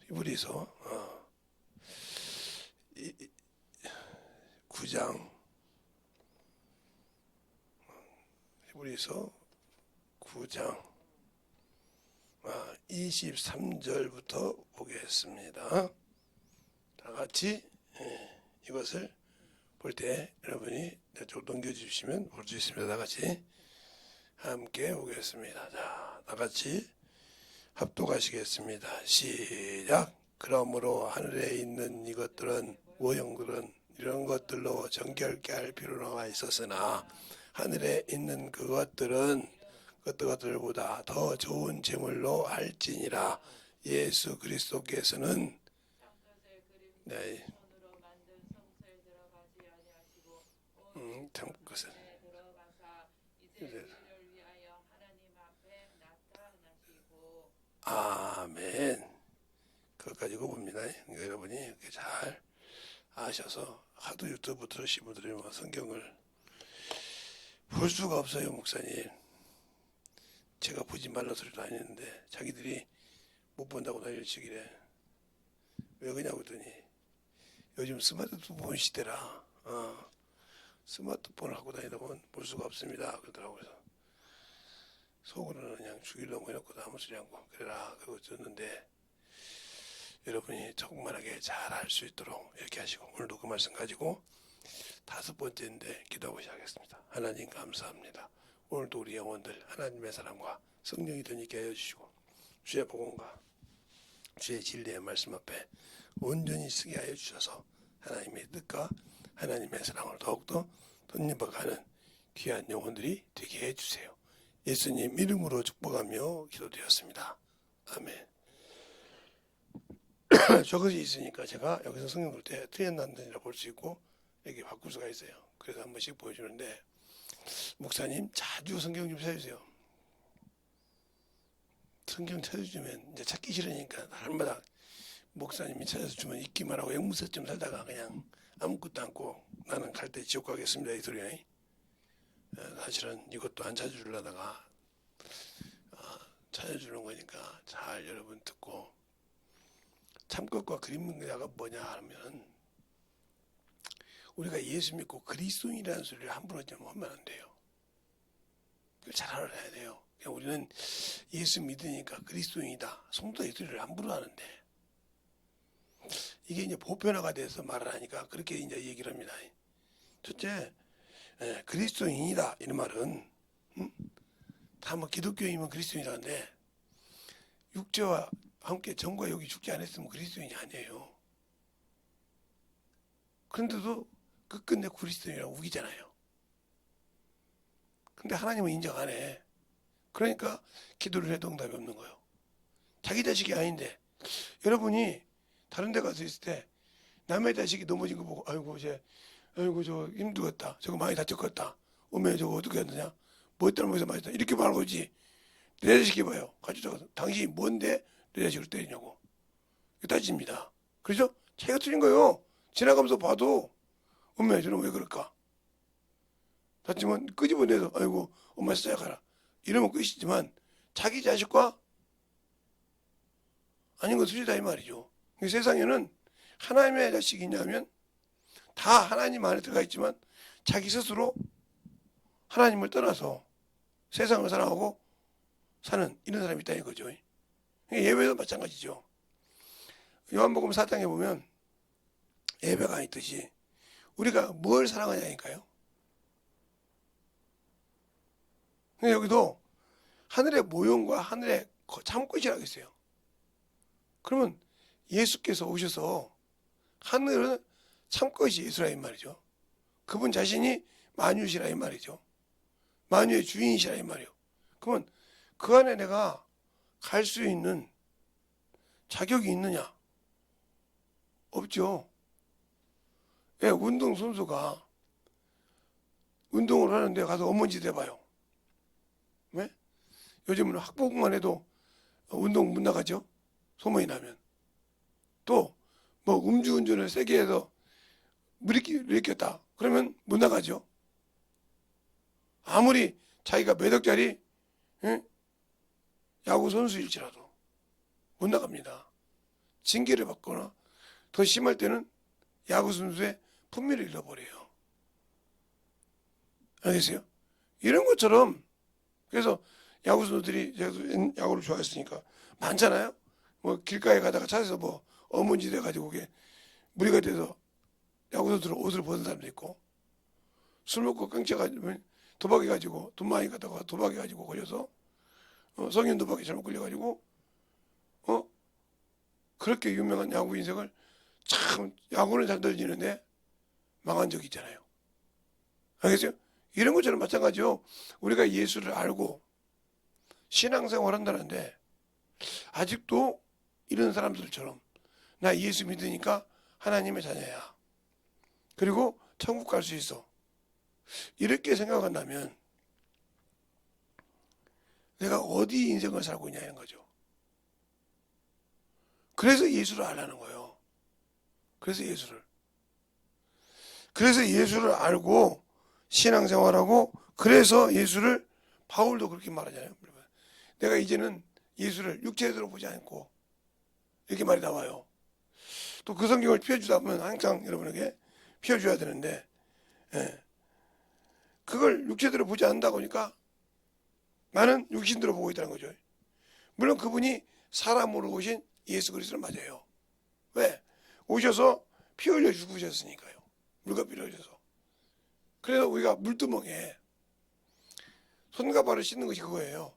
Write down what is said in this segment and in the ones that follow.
히브리서 9장 히브리서 9장 23절부터 보겠습니다. 다 같이 이것을 볼 때 여러분이 쭉 넘겨주시면 볼 수 있습니다. 다 같이 함께 보겠습니다. 자, 다 같이 합독하시겠습니다. 시작. 그러므로 하늘에 있는 이것들은 모형들은 이런 것들로 정결케 할 필요가 있었으나 하늘에 있는 그것들은 그것들보다 더 좋은 제물로 할지니라. 예수 그리스도께서는 참 것은 아멘. 그것까지 봅니다. 여러분이 이렇게 잘 아셔서 하도 유튜브 들으신 분들이 성경을 볼 수가 없어요. 목사님, 제가 보지 말라 소리도 안 했는데 자기들이 못 본다고 난리를 치기래. 왜 그러냐고 했더니 요즘 스마트폰 시대라 스마트폰을 갖고 다니다 보면 볼 수가 없습니다 그러더라고요. 그래서 속으로는 그냥 죽이려고 해놓고 아무 소리 않고 그래라 그러고 줬는데, 여러분이 적만하게 잘 할 수 있도록 이렇게 하시고, 오늘도 그 말씀 가지고 5번째인데 기도하고 시작하겠습니다. 하나님 감사합니다. 오늘도 우리 영혼들 하나님의 사랑과 성령이 되니까 하여 주시고, 주의 복음과 주의 진리의 말씀 앞에 온전히 쓰게 하여 주셔서 하나님의 뜻과 하나님의 사랑을 더욱더 덧입어가는 귀한 영혼들이 되게 해주세요. 예수님 이름으로 축복하며 기도드렸습니다. 아멘. 저것이 있으니까 제가 여기서 성경 볼 때 틀렸는지라 볼 수 있고 이렇게 바꿀 수가 있어요. 그래서 한 번씩 보여주는데, 목사님 자주 성경 좀 찾으세요. 성경 찾아주면 이제 찾기 싫으니까 날마다 목사님이 찾아서 주면 읽기만 하고 영무서쯤 살다가 그냥 아무것도 않고 나는 갈 때 지옥 가겠습니다 이 소리야. 사실은 이것도 안 찾아주려다가 찾아주는 거니까 잘 여러분 듣고, 참것과 그림자가 뭐냐 하면, 우리가 예수 믿고 그리스도인이라는 소리를 함부로 좀 하면 안 돼요. 그걸 잘 알아야 돼요. 그냥 우리는 예수 믿으니까 그리스도인이다, 성도다 이 소리를 함부로 하는데, 이게 이제 보편화가 돼서 말을 하니까 그렇게 이제 얘기를 합니다. 첫째, 그리스도인이다 이런 말은 다 뭐 기독교인이면 그리스도인이라는데, 육체와 함께 정과 욕이 죽지 않았으면 그리스도인이 아니에요. 그런데도 끝끝내 그리스도인이라고 우기잖아요. 근데 하나님은 인정 안 해. 그러니까 기도를 해도 응답이 없는 거예요. 자기 자식이 아닌데, 여러분이 다른 데 가서 있을 때 남의 자식이 넘어진 거 보고 아이고 저 힘들었다, 저거 많이 다쳤겠다, 어메 저거 어떻게 했느냐, 뭐 때문에 맞았다 이렇게 말하는 거지. 내 자식이 봐요. 가지고 당신이 뭔데 내 자식을 때리냐고. 이거 따집니다. 그렇죠? 자기가 틀린 거예요. 지나가면서 봐도 어메 저는 왜 그럴까, 다치면 끄집어내서 아이고 엄마 시작하라 이러면 끝이지만, 자기 자식과 아닌 건 틀리다 이 말이죠. 세상에는 하나님의 자식이냐면 다 하나님 안에 들어가 있지만 자기 스스로 하나님을 떠나서 세상을 사랑하고 사는 이런 사람이 있다는 거죠. 예배도 마찬가지죠. 요한복음 4장에 보면 예배가 있듯이 우리가 뭘 사랑하냐니까요. 여기도 하늘의 모형과 하늘의 참꽃이라고 있어요. 그러면 예수께서 오셔서 하늘은 참꽃이 예수라 이 말이죠. 그분 자신이 만유시라 이 말이죠. 만유의 주인이시라 이 말이요. 그러면 그 안에 내가 갈 수 있는 자격이 있느냐? 없죠. 왜? 운동선수가 운동을 하는데 가서 어머니짓 해봐요. 왜? 요즘은 학부모만 해도 운동 못 나가죠. 소문이 나면. 또 뭐 음주운전을 세게 해서 일으켰다 그러면 못 나가죠. 아무리 자기가 몇 억짜리 야구 선수일지라도 못 나갑니다. 징계를 받거나 더 심할 때는 야구 선수의 품위를 잃어버려요. 알겠어요? 이런 것처럼 그래서 야구 선수들이 제가 야구를 좋아했으니까 많잖아요. 뭐 길가에 가다가 차에서 뭐 어문지 돼가지고 그게 무리가 돼서 야구 선수들 옷을 벗은 사람도 있고 술 먹고 깡쳐가지고 도박해가지고 돈 많이 갖다가 도박해가지고 걸려서 성인 도박에 잘못 걸려가지고 그렇게 유명한 야구 인생을 참 야구는 잘 던지는데 망한 적이 있잖아요. 알겠어요? 이런 것처럼 마찬가지요. 우리가 예수를 알고 신앙생활 한다는데 아직도 이런 사람들처럼 나 예수 믿으니까 하나님의 자녀야. 그리고 천국 갈 수 있어. 이렇게 생각한다면 내가 어디 인생을 살고 있냐는 거죠. 그래서 예수를 알라는 거예요. 그래서 예수를 알고 신앙생활하고 그래서 예수를 바울도 그렇게 말하잖아요. 내가 이제는 예수를 육체대로 보지 않고 이렇게 말이 나와요. 또 그 성경을 펴주다 보면 항상 여러분에게 펴줘야 되는데 그걸 육체대로 보지 않는다 보니까 나는 육신대로 보고 있다는 거죠. 물론 그분이 사람으로 오신 예수 그리스도는 맞아요. 왜? 오셔서 피 흘려 죽으셨으니까요. 물과 피를 흘려서. 그래서 우리가 물두멍에 손과 발을 씻는 것이 그거예요.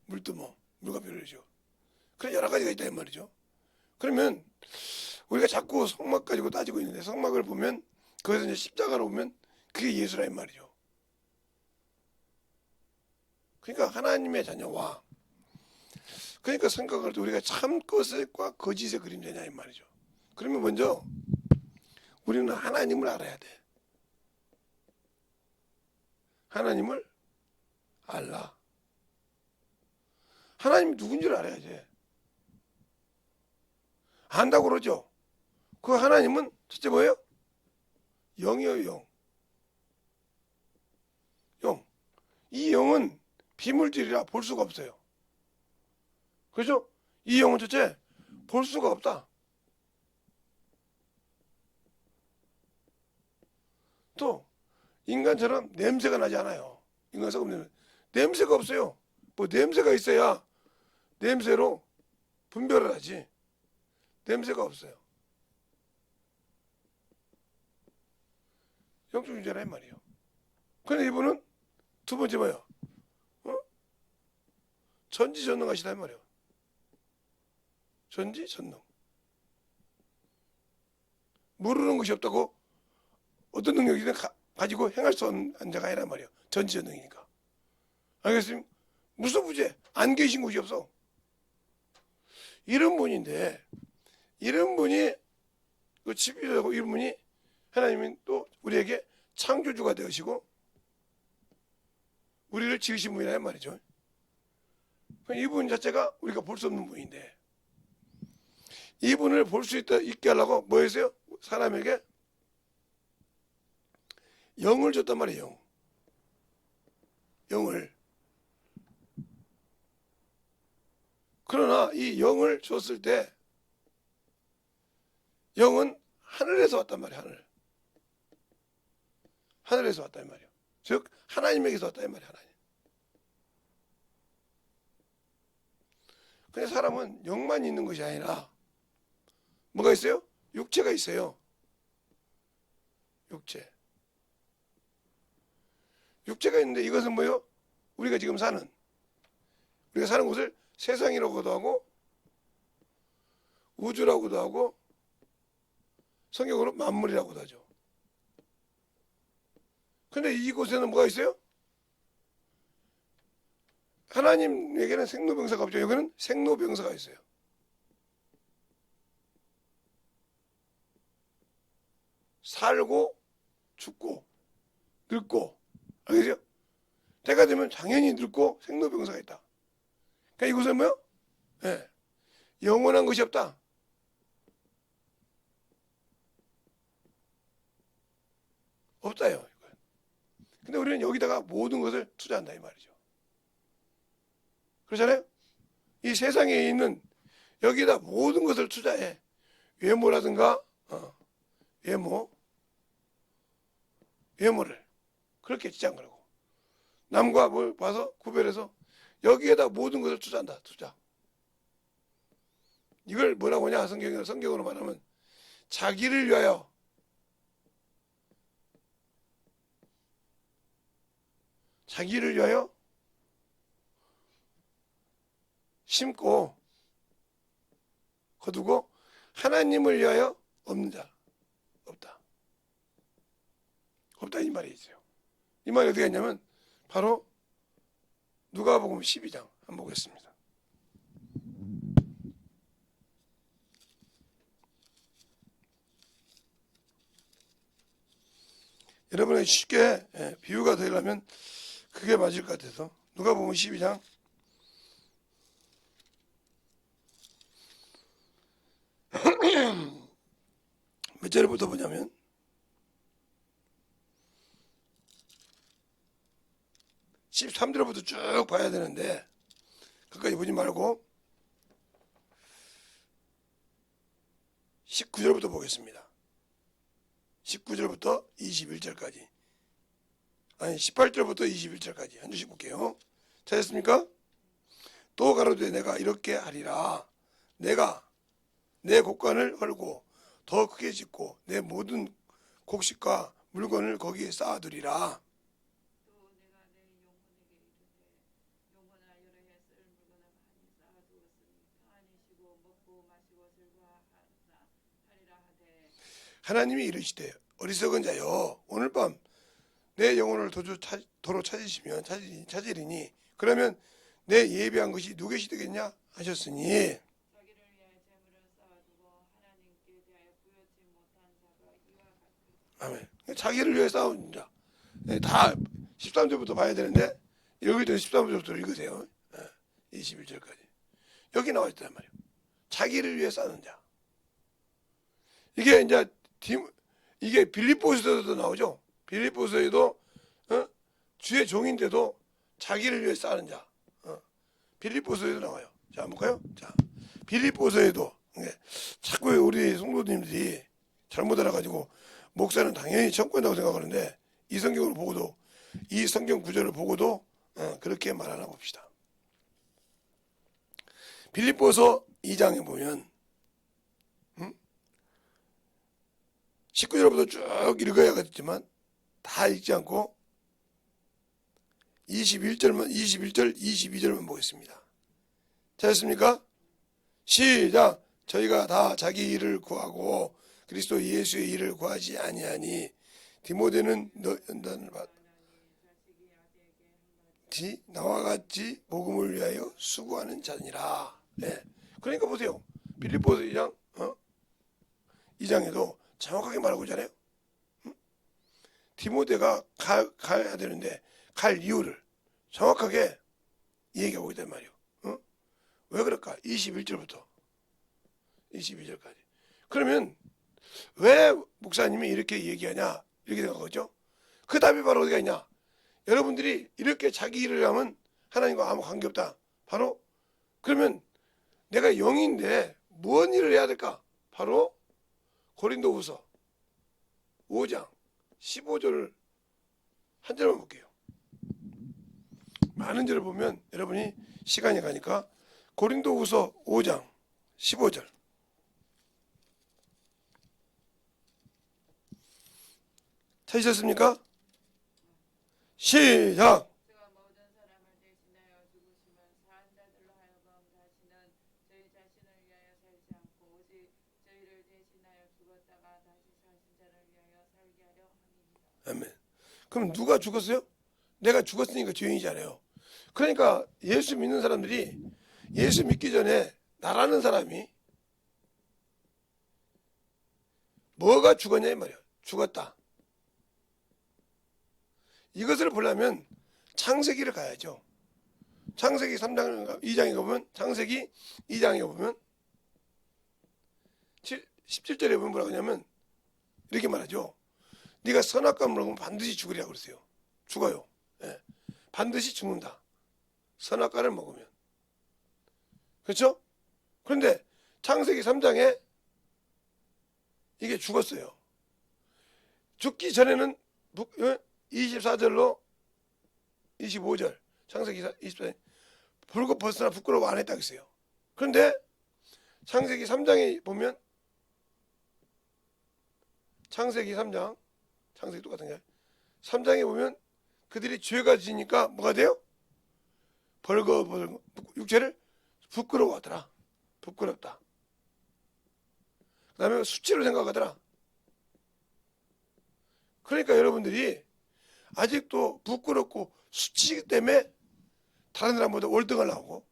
물두멍, 물과 피를 흘리죠. 그런 여러 가지가 있다 이 말이죠. 그러면 우리가 자꾸 성막 가지고 따지고 있는데 성막을 보면 거기서 이제 십자가로 보면 그게 예수라 이 말이죠. 그러니까 하나님의 자녀와 그러니까 생각할 때 우리가 참 것과 거짓의 그림자냐 이 말이죠. 그러면 먼저 우리는 하나님을 알아야 돼. 하나님을 알라. 하나님이 누군지를 알아야지. 안다고 그러죠. 그 하나님은 첫째 뭐예요? 영이에요, 영. 영. 이 영은 비물질이라 볼 수가 없어요. 그렇죠? 이 영은 첫째 볼 수가 없다. 또 인간처럼 냄새가 나지 않아요. 인간처럼 냄새가 없어요. 뭐 냄새가 있어야 냄새로 분별을 하지. 냄새가 없어요. 영적 존재란 말이에요. 그런데 이분은 두 번째 뭐예요? 전지전능하시단 말이에요. 전지전능. 모르는 것이 없다고 어떤 능력이든 가지고 행할 수 없는 자가 아니란 말이에요. 전지전능이니까. 알겠습니까? 무소부재. 안 계신 곳이 없어. 이런 분인데 이런 분이 그 집이라고 이런 분이 하나님이 또 우리에게 창조주가 되시고 우리를 지으신 분이란 말이죠. 이분 자체가 우리가 볼 수 없는 분인데 이분을 볼 수 있게 하려고 뭐 했어요? 사람에게 영을 줬단 말이에요. 영을. 그러나 이 영을 줬을 때 영은 하늘에서 왔단 말이에요. 하늘에서 왔단 말이에요. 즉 하나님에게서 왔단 말이에요. 하나님. 근데 사람은 영만 있는 것이 아니라 뭐가 있어요? 육체가 있어요. 육체가 있는데 이것은 뭐예요? 우리가 사는 곳을 세상이라고도 하고 우주라고도 하고 성경으로 만물이라고도 하죠. 근데 이곳에는 뭐가 있어요? 하나님에게는 생로병사가 없죠. 여기는 생로병사가 있어요. 살고 죽고 늙고 알겠죠? 때가 되면 당연히 늙고 생로병사가 있다. 그러니까 이곳은 뭐요? 네. 영원한 것이 없다. 없다요. 근데 우리는 여기다가 모든 것을 투자한다 이 말이죠. 그렇잖아요? 이 세상에 있는 여기다 모든 것을 투자해. 외모라든가 외모를 그렇게 지지한 거라고. 남과 뭘 봐서 구별해서 여기에다 모든 것을 투자한다. 투자. 이걸 뭐라고 하냐? 성경으로 말하면 자기를 위하여 심고 거두고 하나님을 위하여 없는 자 없다. 없다 이 말이 있어요. 이 말이 어디가 있냐면 바로 누가복음 12장 한번 보겠습니다. 여러분이 쉽게 비유가 되려면 그게 맞을 것 같아서 누가복음 12장 '몇 절부터 보냐면 13절부터 쭉 봐야 되는데 끝까지 보지 말고 19절부터 보겠습니다. 19절부터 21절까지 아니 18절부터 21절까지 한 줄씩 볼게요. 찾았습니까? 또 가로되 내가 이렇게 하리라. 내가 내 곡간을 헐고 더 크게 짓고 내 모든 곡식과 물건을 거기에 쌓아두리라. 또 내가 내 영혼에게 이르되 영혼아 여러 해 쓸 물건을 많이 쌓아두었으니 평안히 쉬고 먹고 마시고 즐거워하리라 하되 하나님이 이르시되 어리석은 자여 오늘 밤 내 영혼을 도로 찾으시면 찾으리니 그러면 내 예비한 것이 누구시 되겠냐 하셨으니 자기를 위하여 재물을 쌓아두고 하나님께 대하여 부여치 못한 자가 이와 같으리라. 아멘. 자기를 위해 싸운 자. 다 13절부터 봐야 되는데 여기도 13절부터 읽으세요. 21절까지. 여기 나와 있단 말이에요. 자기를 위해 싸는 자. 이게 이제 이게 빌립보서에도 나오죠. 빌립보서에도 주의 종인데도 자기를 위해 싸는 자. 빌립보서에도 나와요. 자, 한번 볼까요? 자, 빌립보서에도 자꾸 우리 성도님들이 잘못 알아가지고 목사는 당연히 청구한다고 생각하는데 이 성경을 보고도 이 성경 구절을 보고도 그렇게 말하나 봅시다. 빌립보서 2장에 보면 19절부터 쭉 읽어야겠지만 다 읽지 않고 21절, 22절만 보겠습니다. 찾았습니까? 시작! 저희가 다 자기 일을 구하고 그리스도 예수의 일을 구하지 아니하니 디모데는 연단을 받지 나와 같이 복음을 위하여 수고하는 자니라. 네. 그러니까 보세요. 빌립보서 2장 2장에도 정확하게 말하고 있잖아요. 디모데가 가야 되는데 갈 이유를 정확하게 얘기하고 있단 말이에요. 왜 그럴까? 21절부터 22절까지. 그러면 왜 목사님이 이렇게 얘기하냐? 이렇게 생각하죠. 그 답이 바로 어디가 있냐? 여러분들이 이렇게 자기 일을 하면 하나님과 아무 관계없다. 바로 그러면 내가 영인데 무슨 일을 해야 될까? 바로 고린도후서 5장 15절을 한 절만 볼게요. 많은 절을 보면 여러분이 시간이 가니까 고린도후서 5장 15절 찾으셨습니까? 시작! 저가 모든 사람을 대신하여 죽으시면 사한 자들로 하여금 다시는 저희 자신을 위하여 살지 않고 오직 저희를 대신하여 죽었다가 다시 사신 자를 위하여 살게 하려 함이니라. 아멘. 그럼 누가 죽었어요? 내가 죽었으니까 죄인이잖아요. 그러니까 예수 믿는 사람들이 예수 믿기 전에 나라는 사람이 뭐가 죽었냐 이 말이에요. 죽었다. 이것을 보려면 창세기를 가야죠. 창세기 3장 2장에 보면 창세기 2장에 보면 17절에 보면 뭐라고 하냐면 이렇게 말하죠. 네가 선악과 먹으면 반드시 죽으리라고 그랬어요. 죽어요. 예. 반드시 죽는다. 선악과를 먹으면. 그렇죠? 그런데 창세기 3장에 이게 죽었어요. 죽기 전에는 24절로 25절 창세기 24절 벌거벗으나 부끄러워 안 했다고 했어요. 그런데 창세기 3장에 보면 창세기 3장 창세기 똑같은 게 3장에 보면 그들이 죄가 지니까 뭐가 돼요? 육체를 부끄러워하더라. 부끄럽다. 그 다음에 수치로 생각하더라. 그러니까 여러분들이 아직도 부끄럽고 수치 때문에 다른 사람보다 월등을 나오고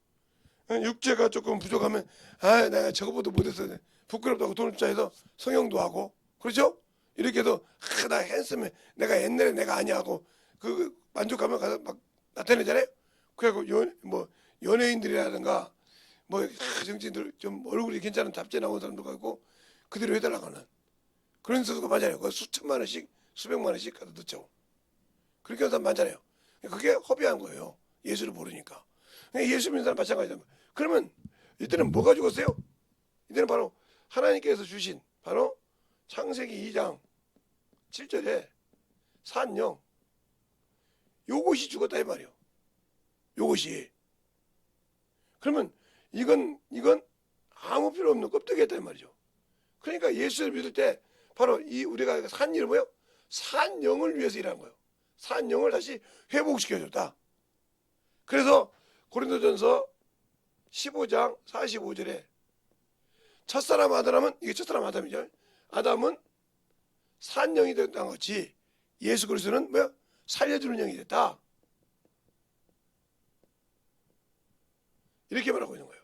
육체가 조금 부족하면 내가 저거보다 못해서 부끄럽다고 돈을 짜해서 성형도 하고 그렇죠? 이렇게 해서 나 핸섬해 내가 옛날에 내가 아니야 하고 그 만족하면 가서 막 나타내잖아요. 그래갖고 연예인들이라든가 뭐 정치인들 좀 얼굴이 괜찮은 잡지에 나온 사람도 가고 그대로 해달라고 하는 그런 수가 많잖아요. 그 수천만 원씩 수백만 원씩 갖다 넣죠. 그렇게 하는 사람 많잖아요. 그게 허비한 거예요. 예수를 모르니까. 예수 믿는 사람 마찬가지다. 그러면 이때는 뭐가 죽었어요? 이때는 바로 하나님께서 주신 바로 창세기 2장 7절에 산영 요것이 죽었다 이 말이에요. 요것이. 그러면 이건 아무 필요 없는 껍데기였다 이 말이죠. 그러니까 예수를 믿을 때 바로 이 우리가 산 일은 뭐예요? 산영을 위해서 일하는 거예요. 산영을 다시 회복시켜줬다. 그래서 고린도전서 15장 45절에 첫사람 아담은 이게 첫사람 아담이죠. 아담은 산영이 됐다는 것이 예수 그리스도는 뭐야? 살려주는 영이 됐다. 이렇게 말하고 있는 거예요.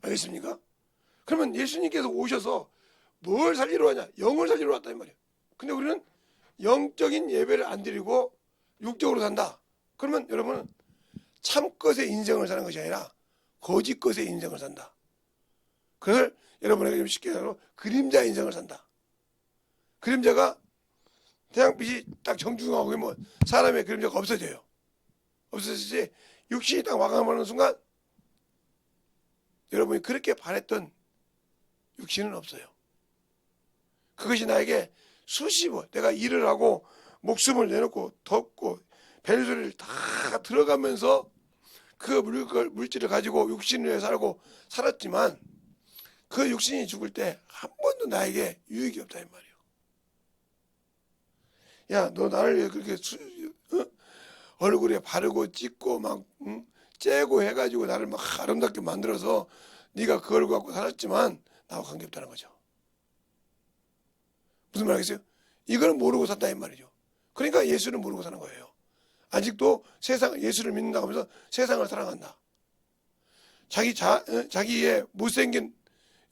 알겠습니까? 그러면 예수님께서 오셔서 뭘 살리러 왔냐? 영을 살리러 왔다 이 말이에요. 근데 우리는 영적인 예배를 안 드리고 육적으로 산다. 그러면 여러분은 참것의 인생을 사는 것이 아니라 거짓것의 인생을 산다. 그걸 여러분에게 좀 쉽게 말하면 그림자 인생을 산다. 그림자가 태양빛이 딱 정중하고 뭐 사람의 그림자가 없어져요. 없어지지 육신이 딱 와감하는 순간 여러분이 그렇게 바랬던 육신은 없어요. 그것이 나에게 수십 번 내가 일을 하고 목숨을 내놓고 덮고 벨소리를 다 들어가면서 그 물질을 가지고 육신을 위해 살고 살았지만 그 육신이 죽을 때 한 번도 나에게 유익이 없다 이 말이에요. 야, 너 나를 위해 그렇게 얼굴에 바르고 찍고 막 째고 해가지고 나를 막 아름답게 만들어서 네가 그걸 갖고 살았지만 나하고 관계없다는 거죠. 무슨 말 하겠어요? 이걸 모르고 산다 이 말이죠. 그러니까 예수를 모르고 사는 거예요. 아직도 예수를 믿는다고 하면서 세상을 사랑한다. 자기의 못생긴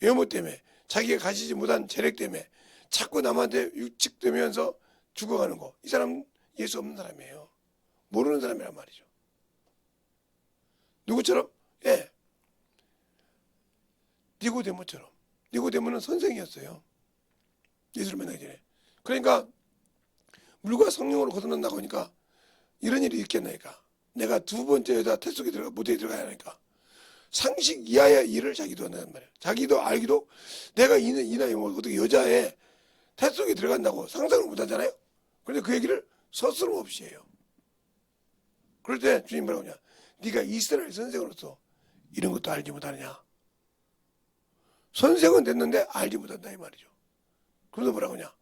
외모 때문에 자기가 가지지 못한 재력 때문에 자꾸 남한테 육축되면서 죽어가는 거. 이 사람 예수 없는 사람이에요. 모르는 사람이란 말이죠. 누구처럼? 예. 니고데모처럼. 니고데모는 선생이었어요. 예수를 만나기 전에. 그러니까 물과 성령으로 거듭난다고 하니까 이런 일이 있겠나니까. 내가 두 번째 여자 태속에 모태에 들어가야 하니까. 상식 이하의 일을 자기도 한다는 말이에요. 자기도 알기도 내가 이 나이 어떻게 여자의 태속에 들어간다고 상상을 못하잖아요. 그런데 그 얘기를 서스럼없이 해요. 그럴 때 주님 뭐라고 하냐. 네가 이스라엘 선생으로서 이런 것도 알지 못하느냐. 선생은 됐는데 알지 못한다 이 말이죠. 그래서 뭐라고 하냐.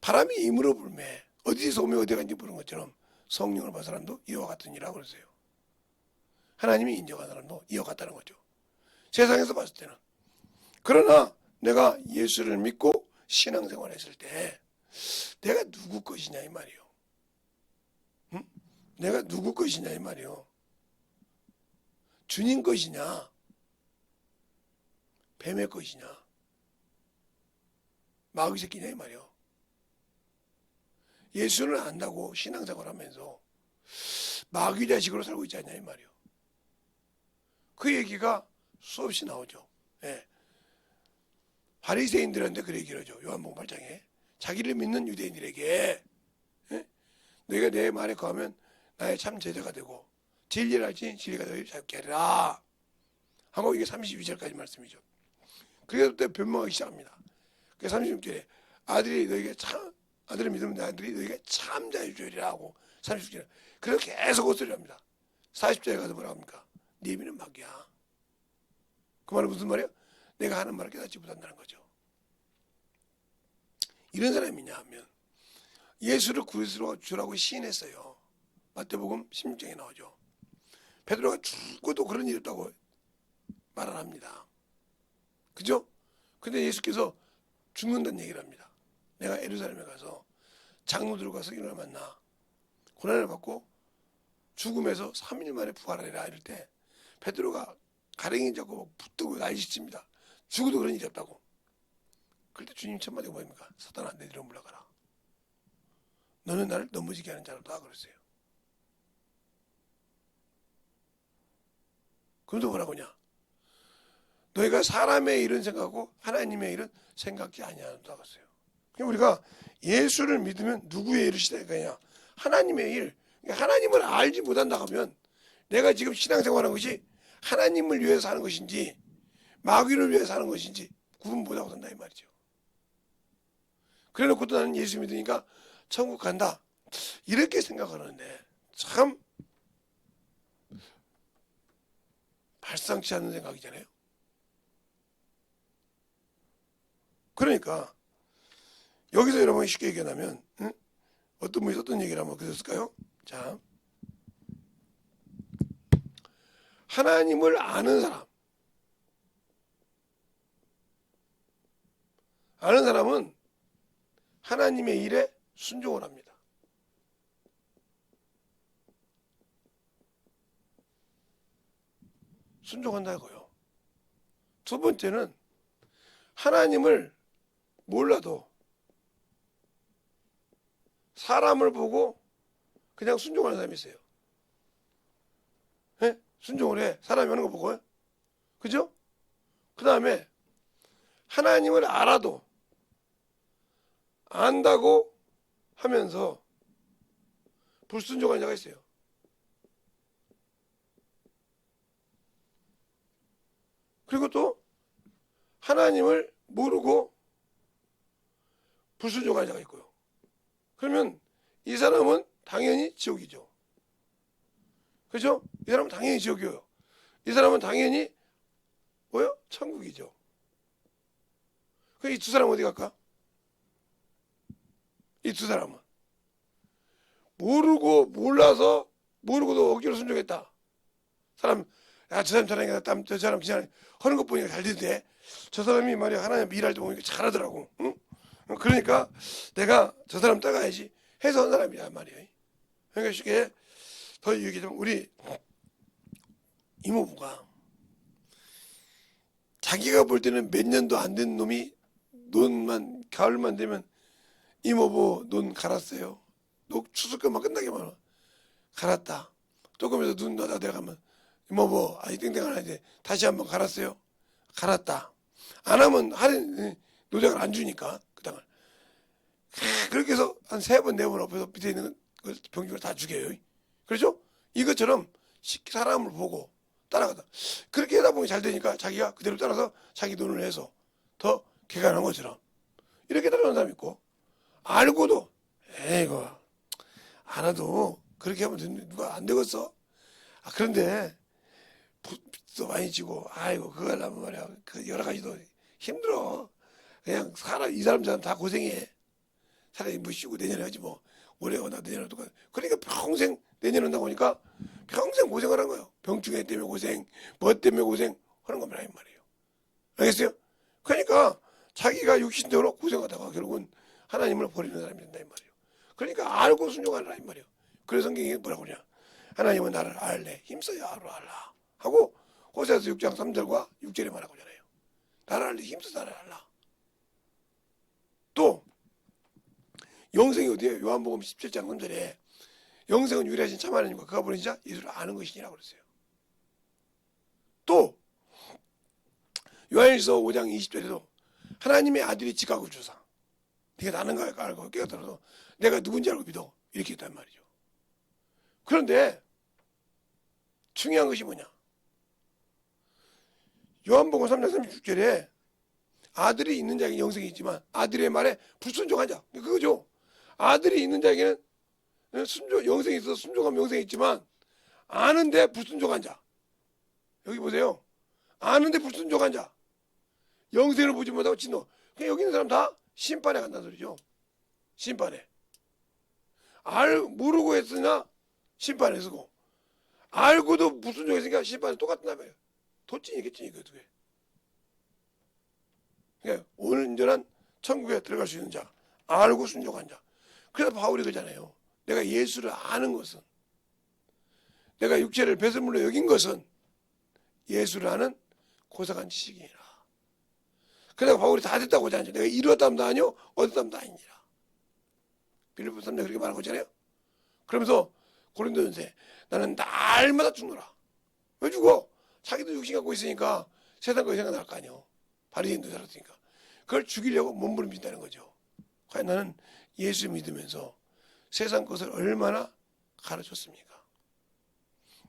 바람이 임으로 불매 어디서 오며 어디 간지 모르는 것처럼 성령을 받은 사람도 이와 같은 일이라고 그러세요. 하나님이 인정한 사람도 이와 같다는 거죠. 세상에서 봤을 때는. 그러나 내가 예수를 믿고 신앙생활을 했을 때 내가 누구 것이냐 이 말이요. 응? 내가 누구 것이냐 이 말이요. 주님 것이냐 뱀의 것이냐 마귀 새끼냐 이 말이요. 예수를 안다고 신앙생활을 하면서 마귀 자식으로 살고 있지 않냐 이 말이요. 그 얘기가 수없이 나오죠. 예. 바리새인들한테 그 얘기를 하죠. 요한복음 8장에 자기를 믿는 유대인들에게 예? 너희가 내 말에 거하면 나의 참 제자가 되고 진리를 알지 진리가 너희를 잡게 하리라 하고 이게 32절까지 말씀이죠. 그래서 또 변명하기 시작합니다. 그 36절에 아들이 너에게 참 아들을 믿으면 내 아들이 너에게 참 자유주의라 하고 36절에 그렇게 계속 헛소리를 합니다. 40절에 가서 뭐라 합니까? 네 믿음 막이야. 그 말은 무슨 말이야? 내가 하는 말을 깨닫지 못한다는 거죠. 이런 사람이 있냐 하면 예수를 그리스도로 주라고 시인했어요. 마태복음 16장에 나오죠. 베드로가 죽고도 그런 일이 없다고 말을 합니다. 그죠? 근데 예수께서 죽는다는 얘기를 합니다. 내가 예루살렘에 가서 장로들과 서기관을 만나 고난을 받고 죽음에서 3일 만에 부활하리라 이럴 때 베드로가 가랭이 잡고 붙들고 난리칩니다. 죽어도 그런 일이 없다고. 그럴 때 주님 첫 마디가 뭡니까? 사탄아 내 뒤로 물러가라. 너는 나를 넘어지게 하는 자로다 그랬어요. 그럼 또 뭐라고 하냐? 너희가 사람의 일은 생각하고 하나님의 일은 생각지 아니하노라 그랬어요. 그러니까 우리가 예수를 믿으면 누구의 일을 시작하냐? 하나님의 일. 그러니까 하나님을 알지 못한다 하면 내가 지금 신앙생활하는 것이 하나님을 위해서 하는 것인지 마귀를 위해서 하는 것인지 구분 못하고 산다 이 말이죠. 그래놓고 또 나는 예수 믿으니까 천국 간다 이렇게 생각하는데 참 발상치 않는 생각이잖아요. 그러니까 여기서 여러분이 쉽게 얘기하면 어떤 분이 어떤 얘기를 하면 그랬을까요? 자, 하나님을 아는 사람은 하나님의 일에 순종을 합니다. 순종한다고요. 두 번째는 하나님을 몰라도 사람을 보고 그냥 순종하는 사람이 있어요. 네? 순종을 해. 사람이 하는 거 보고요. 그죠? 그 다음에 하나님을 알아도 안다고 하면서 불순종하는 자가 있어요. 그리고 또 하나님을 모르고 불순종하는 자가 있고요. 그러면 이 사람은 당연히 지옥이죠. 그렇죠? 이 사람은 당연히 지옥이에요. 이 사람은 당연히 뭐요? 천국이죠. 그럼 이 두 사람은 어디 갈까? 이 두 사람은 모르고 몰라서 모르고도 억지로 순종했다. 사람 야, 저 사람 잘하니까 저 사람 그냥 하는 것 보니까 잘 되는데 저 사람이 말이야 하나님 일할 때 보니까 잘하더라고. 응? 그러니까 내가 저 사람 따가야지 해서 한 사람이야 말이야. 그러니까 쉽게 더 얘기하자면 우리 이모부가 자기가 볼 때는 몇 년도 안 된 놈이 논만 가을만 되면 이모부 논 갈았어요. 추수감만 끝나기만 하면 갈았다. 조금해서 눈 넣다 내려가면 이모부 아이 땡땡 하는데 다시 한번 갈았어요. 갈았다. 안 하면 할인 노작을 안 주니까 그 땅을 그렇게 해서 한 3번 4번 엎어서 밑에 있는 병중을 다 죽여요. 그렇죠? 이것처럼 사람을 보고 따라가다. 그렇게 하다 보니 잘 되니까 자기가 그대로 따라서 자기 돈을 내서 더 개간한 것처럼 이렇게 따라가는 사람이 있고 알고도 에이고 알아도 그렇게 하면 누가 안 되겠어? 아 그런데 빚도 많이 지고 아이고 그거 하려면 말이야 그 여러 가지도 힘들어. 그냥 이 사람들은 다 고생해. 차라리 뭐 쉬고 내년에 하지 뭐 올해 나 내년에 또 그러니까 평생 내년에 한다고 하니까 평생 고생을 한 거예요. 병충해 때문에 고생, 뭐 때문에 고생 하는 겁니다 이 말이에요. 알겠어요? 그러니까 자기가 육신적으로 고생하다가 결국은 하나님을 버리는 사람이 된다 이 말이에요. 그러니까 알고 순종하라 이 말이에요. 그래서 성경이 뭐라고 그러냐? 하나님은 나를 알래 힘써야 알라 하고 호세아서 6장 3절과 6절에 말하고 있잖아요. 나를 알래 힘써서 나를 알라. 또 영생이 어디에요? 요한복음 17장 3절에 영생은 유일하신 참 하나님과 그가 보내신 자 예수를 아는 것이니라고 그랬어요. 또 요한일서 5장 20절에도 하나님의 아들이 지각을 주사 네가 나는 걸 알고 깨닫더라도 내가 누군지 알고 믿어 이렇게 했단 말이죠. 그런데 중요한 것이 뭐냐? 요한복음 3장 36절에 아들이 있는 자에게 영생이 있지만 아들의 말에 불순종한 자, 그거죠. 아들이 있는 자에게는 영생이 있어서 순종하면 영생이 있지만 아는데 불순종한 자. 여기 보세요. 아는데 불순종한 자. 영생을 보지 못하고 진노. 그냥 여기 있는 사람 다 심판에 간다는 소리죠. 심판에. 모르고 했으나 심판에 서고, 알고도 불순종했으니까 심판에 똑같단 말이에요. 도찐이겠지, 그 두 개. 그러니까 온전한 천국에 들어갈 수 있는 자, 알고 순종한 자. 그래서 바울이 그러잖아요. 내가 예수를 아는 것은, 내가 육체를 배설물로 여긴 것은 예수를 아는 고상한 지식이니라. 그래서 바울이 다 됐다고 하지 않죠. 내가 이루었다면도 아니요, 얻었다면도 아니니라. 빌립보 3장 그렇게 말하고 있잖아요. 그러면서 고린도전서에 나는 날마다 죽노라. 왜 죽어? 자기도 육신 갖고 있으니까 세상 거 생각날 거 아니에요. 바리새인도 살았으니까. 그걸 죽이려고 몸부림친다는 거죠. 과연 나는 예수 믿으면서 세상 것을 얼마나 가르쳤습니까?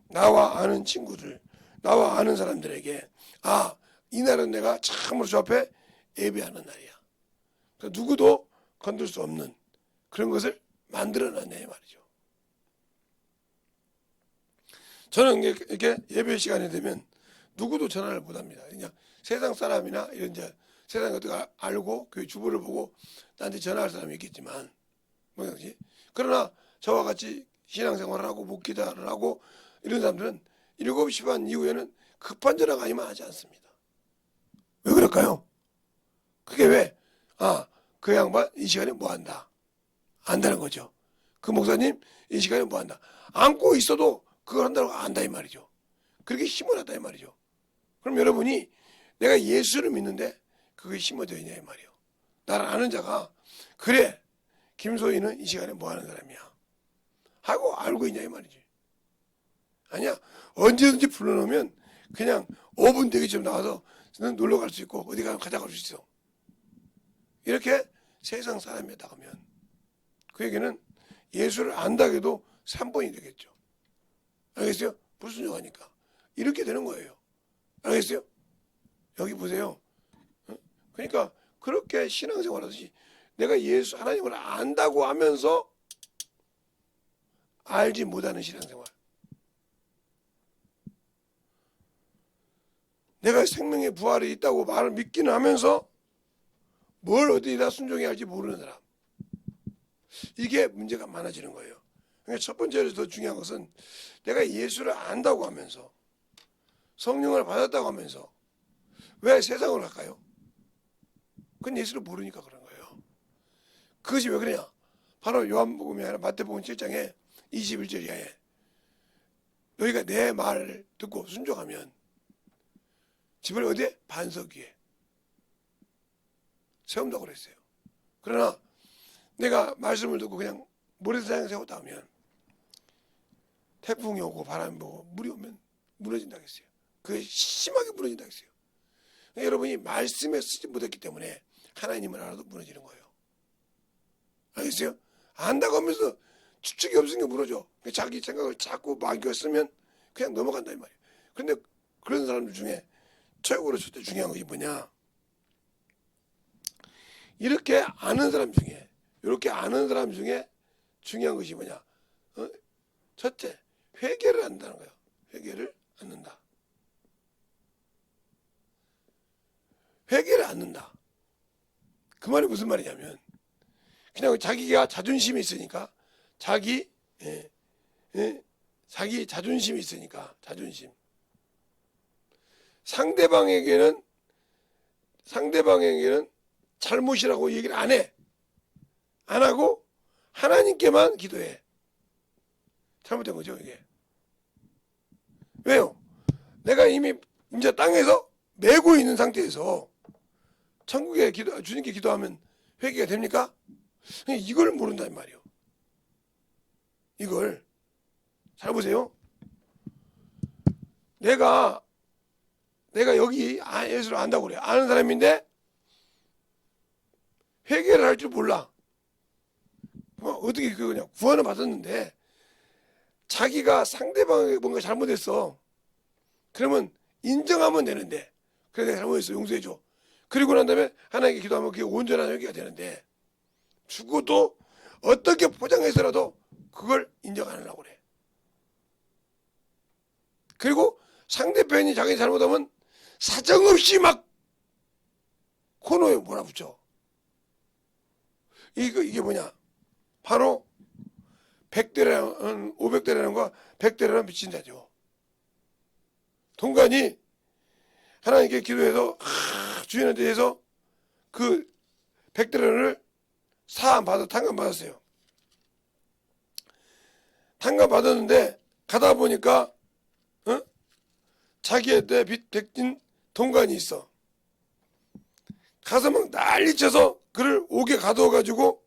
나와 아는 친구들, 나와 아는 사람들에게 이날은 내가 참으로 주 앞에 예배하는 날이야. 누구도 건들 수 없는 그런 것을 만들어놨네 말이죠. 저는 이렇게 예배 시간이 되면 누구도 전화를 못합니다. 그냥 세상 사람이나 이런 이제 세상 것들 알고 교회 주보를 보고 나한테 전화할 사람이 있겠지만 뭐지? 그러나 저와 같이 신앙생활을 하고 목기도를 하고 이런 사람들은 7시 반 이후에는 급한 전화가 아니면 하지 않습니다. 왜 그럴까요? 그게 왜? 그 양반 이 시간에 뭐 한다? 안다는 거죠. 그 목사님 이 시간에 뭐 한다? 안고 있어도 그걸 한다고 안다 이 말이죠. 그렇게 힘을 하다 이 말이죠. 그럼 여러분이 내가 예수를 믿는데 그게 힘이 되냐 이 말이에요. 나를 아는 자가 그래 김소희는 이 시간에 뭐 하는 사람이야 하고 알고 있냐 이 말이지. 아니야. 언제든지 불러놓으면 그냥 5분 되기 전 나와서 놀러 갈 수 있고 어디 가면 가져갈 수 있어. 이렇게 세상 사람이었다 하면 그에게는 예수를 안다고 해도 3번이 되겠죠. 알겠어요? 불순종하니까. 이렇게 되는 거예요. 알겠어요? 여기 보세요. 그러니까 그렇게 신앙생활 하듯이 내가 예수 하나님을 안다고 하면서 알지 못하는 신앙생활. 내가 생명의 부활이 있다고 말을 믿기는 하면서 뭘 어디다 순종해야 할지 모르는 사람. 이게 문제가 많아지는 거예요. 그러니까 첫 번째로 더 중요한 것은 내가 예수를 안다고 하면서 성령을 받았다고 하면서 왜 세상을 갈까요? 그건 예수를 모르니까 그런 거예요. 그것이 왜 그러냐? 바로 요한복음이 아니라 마태복음 7장에 21절 이하에 너희가 내 말을 듣고 순종하면 집을 어디에? 반석 위에 세운다고 그랬어요. 그러나 내가 말씀을 듣고 그냥 모래사장에 세웠다 하면 태풍이 오고 바람이 오고 물이 오면 무너진다고 했어요. 그게 심하게 무너진다고 했어요. 그러니까 여러분이 말씀에 쓰지 못했기 때문에 하나님을 알아도 무너지는 거예요. 알겠어요? 안다고 하면서 추측이 없으니까 무너져. 자기 생각을 자꾸 막겨 쓰면 그냥 넘어간다 이 말이에요. 그런데 그런 사람들 중에 최고로 첫째 중요한 것이 뭐냐? 이렇게 아는 사람 중에 이렇게 아는 사람 중에 중요한 것이 뭐냐? 첫째, 회개를 한다는 거예요. 회개를 않는다. 회개를 않는다. 그 말이 무슨 말이냐면 그냥 자기가 자존심이 있으니까 자기 자존심이 있으니까 자존심. 상대방에게는 잘못이라고 얘기를 안 해. 안 하고 하나님께만 기도해. 잘못된 거죠 이게. 왜요? 내가 이미 이제 땅에서 메고 있는 상태에서 천국에 주님께 기도하면 회개가 됩니까? 이걸 모른단 말이에요. 이걸 잘 보세요. 내가 여기 예수를 안다고 그래. 아는 사람인데 회개를 할 줄 몰라. 어떻게 그거냐? 구원을 받았는데 자기가 상대방에게 뭔가 잘못했어. 그러면 인정하면 되는데 그래 내가 잘못했어 용서해줘. 그리고 난 다음에 하나님께 기도하면 그게 온전한 회개가 되는데, 죽어도 어떻게 포장해서라도 그걸 인정 안 하려고 그래. 그리고 상대편이 자기 잘못하면 사정없이 막 코너에 몰아붙여. 이게 뭐냐? 바로 100대라는 500대라는 거 100대라는 미친 자죠. 동간이 하나님께 기도해서 주인한테 해서 그 100대라를 사함 받아 탕감 받았어요. 탕감 받았는데 가다 보니까 자기한테 빚 백진 동간이 있어. 가서 막 난리쳐서 그를 옥에 가둬가지고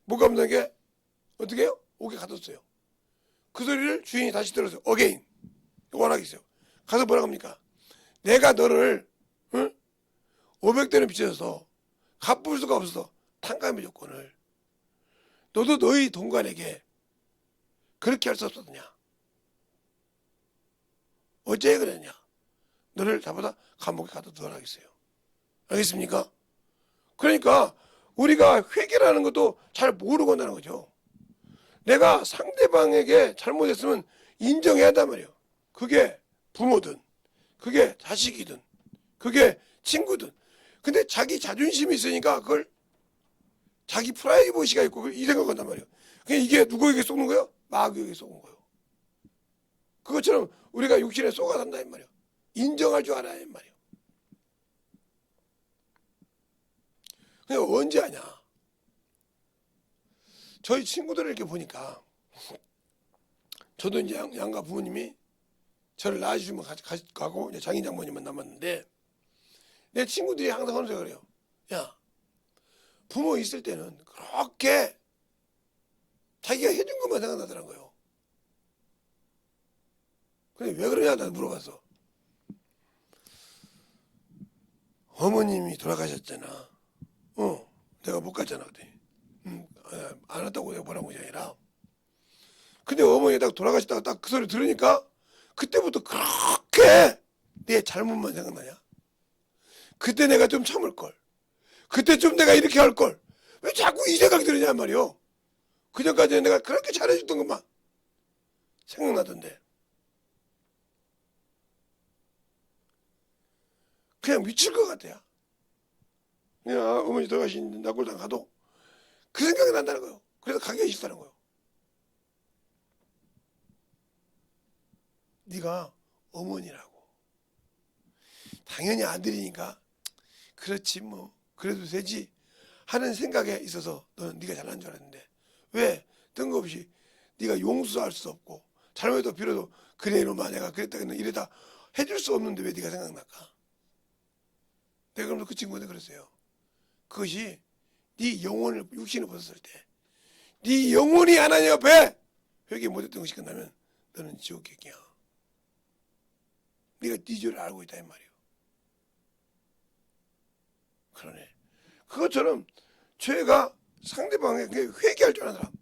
못 감당하게 어떻게 해요? 옥에 가뒀어요. 그 소리를 주인이 다시 들었어요. 어게인. 워낙 있어요. 가서 뭐라고 합니까? 내가 너를 500대는 빚져서 갚을 수가 없어서 탕감의 조건을 너도 너희 동간에게 그렇게 할 수 없었느냐? 어째 그랬냐? 너를 잡아다 감옥에 가둬두라 하겠어요. 알겠습니까? 그러니까 우리가 회개라는 것도 잘 모르고 한다는 거죠. 내가 상대방에게 잘못했으면 인정해야 한단 말이에요. 그게 부모든 그게 자식이든 그게 친구든. 근데 자기 자존심이 있으니까 그걸 자기 프라이버시가 있고 이 생각한단 말이에요. 그냥 이게 누구에게 쏘는 거예요? 마귀에게 쏘는 거예요. 그것처럼 우리가 육신에 쏘가 산다 이 말이에요. 인정할 줄 알아야 이 말이에요. 그러니까 언제 하냐? 저희 친구들을 이렇게 보니까 저도 이제 양가 부모님이 저를 낳아주시면 가고 이제 장인 장모님만 남았는데 내 친구들이 항상 하는 소리가 그래요. 야, 부모 있을 때는 그렇게 자기가 해준 것만 생각나더란 거예요. 근데 왜 그러냐 나도 물어봤어. 어머님이 돌아가셨잖아. 내가 못 갔잖아. 그랬더니 안 왔다고 내가 뭐라고 하는 게 아니라, 근데 어머니가 딱 돌아가셨다가 딱 그 소리 들으니까 그때부터 그렇게 내 잘못만 생각나냐? 그때 내가 좀 참을걸. 그때 좀 내가 이렇게 할걸. 왜 자꾸 이 생각이 드느냐 말이요. 그전까지는 내가 그렇게 잘해줬던 것만 생각나던데. 그냥 미칠 것 같아요. 그냥 어머니 돌아가신 낙골당 가도 그 생각이 난다는 거예요. 그래서 가기가 싫다는 거예요. 네가 어머니라고. 당연히 아들이니까 그렇지 뭐 그래도 되지 하는 생각에 있어서 너는 네가 잘난 줄 알았는데 왜 뜬금없이 네가 용서할 수 없고 잘못해도 빌어도 그래 이놈아 내가 그랬다 이러다 해줄 수 없는데 왜 네가 생각날까? 내가 그러면서 그 친구한테 그랬어요. 그것이 네 영혼을 육신을 벗었을 때 네 영혼이 하나님 앞에 회개 못했던 것이 끝나면 너는 지옥 객이야. 네가 네 죄를 알고 있다 이 말이에요. 그러네. 그것처럼 죄가 상대방에게 회개할 줄 아는 사람,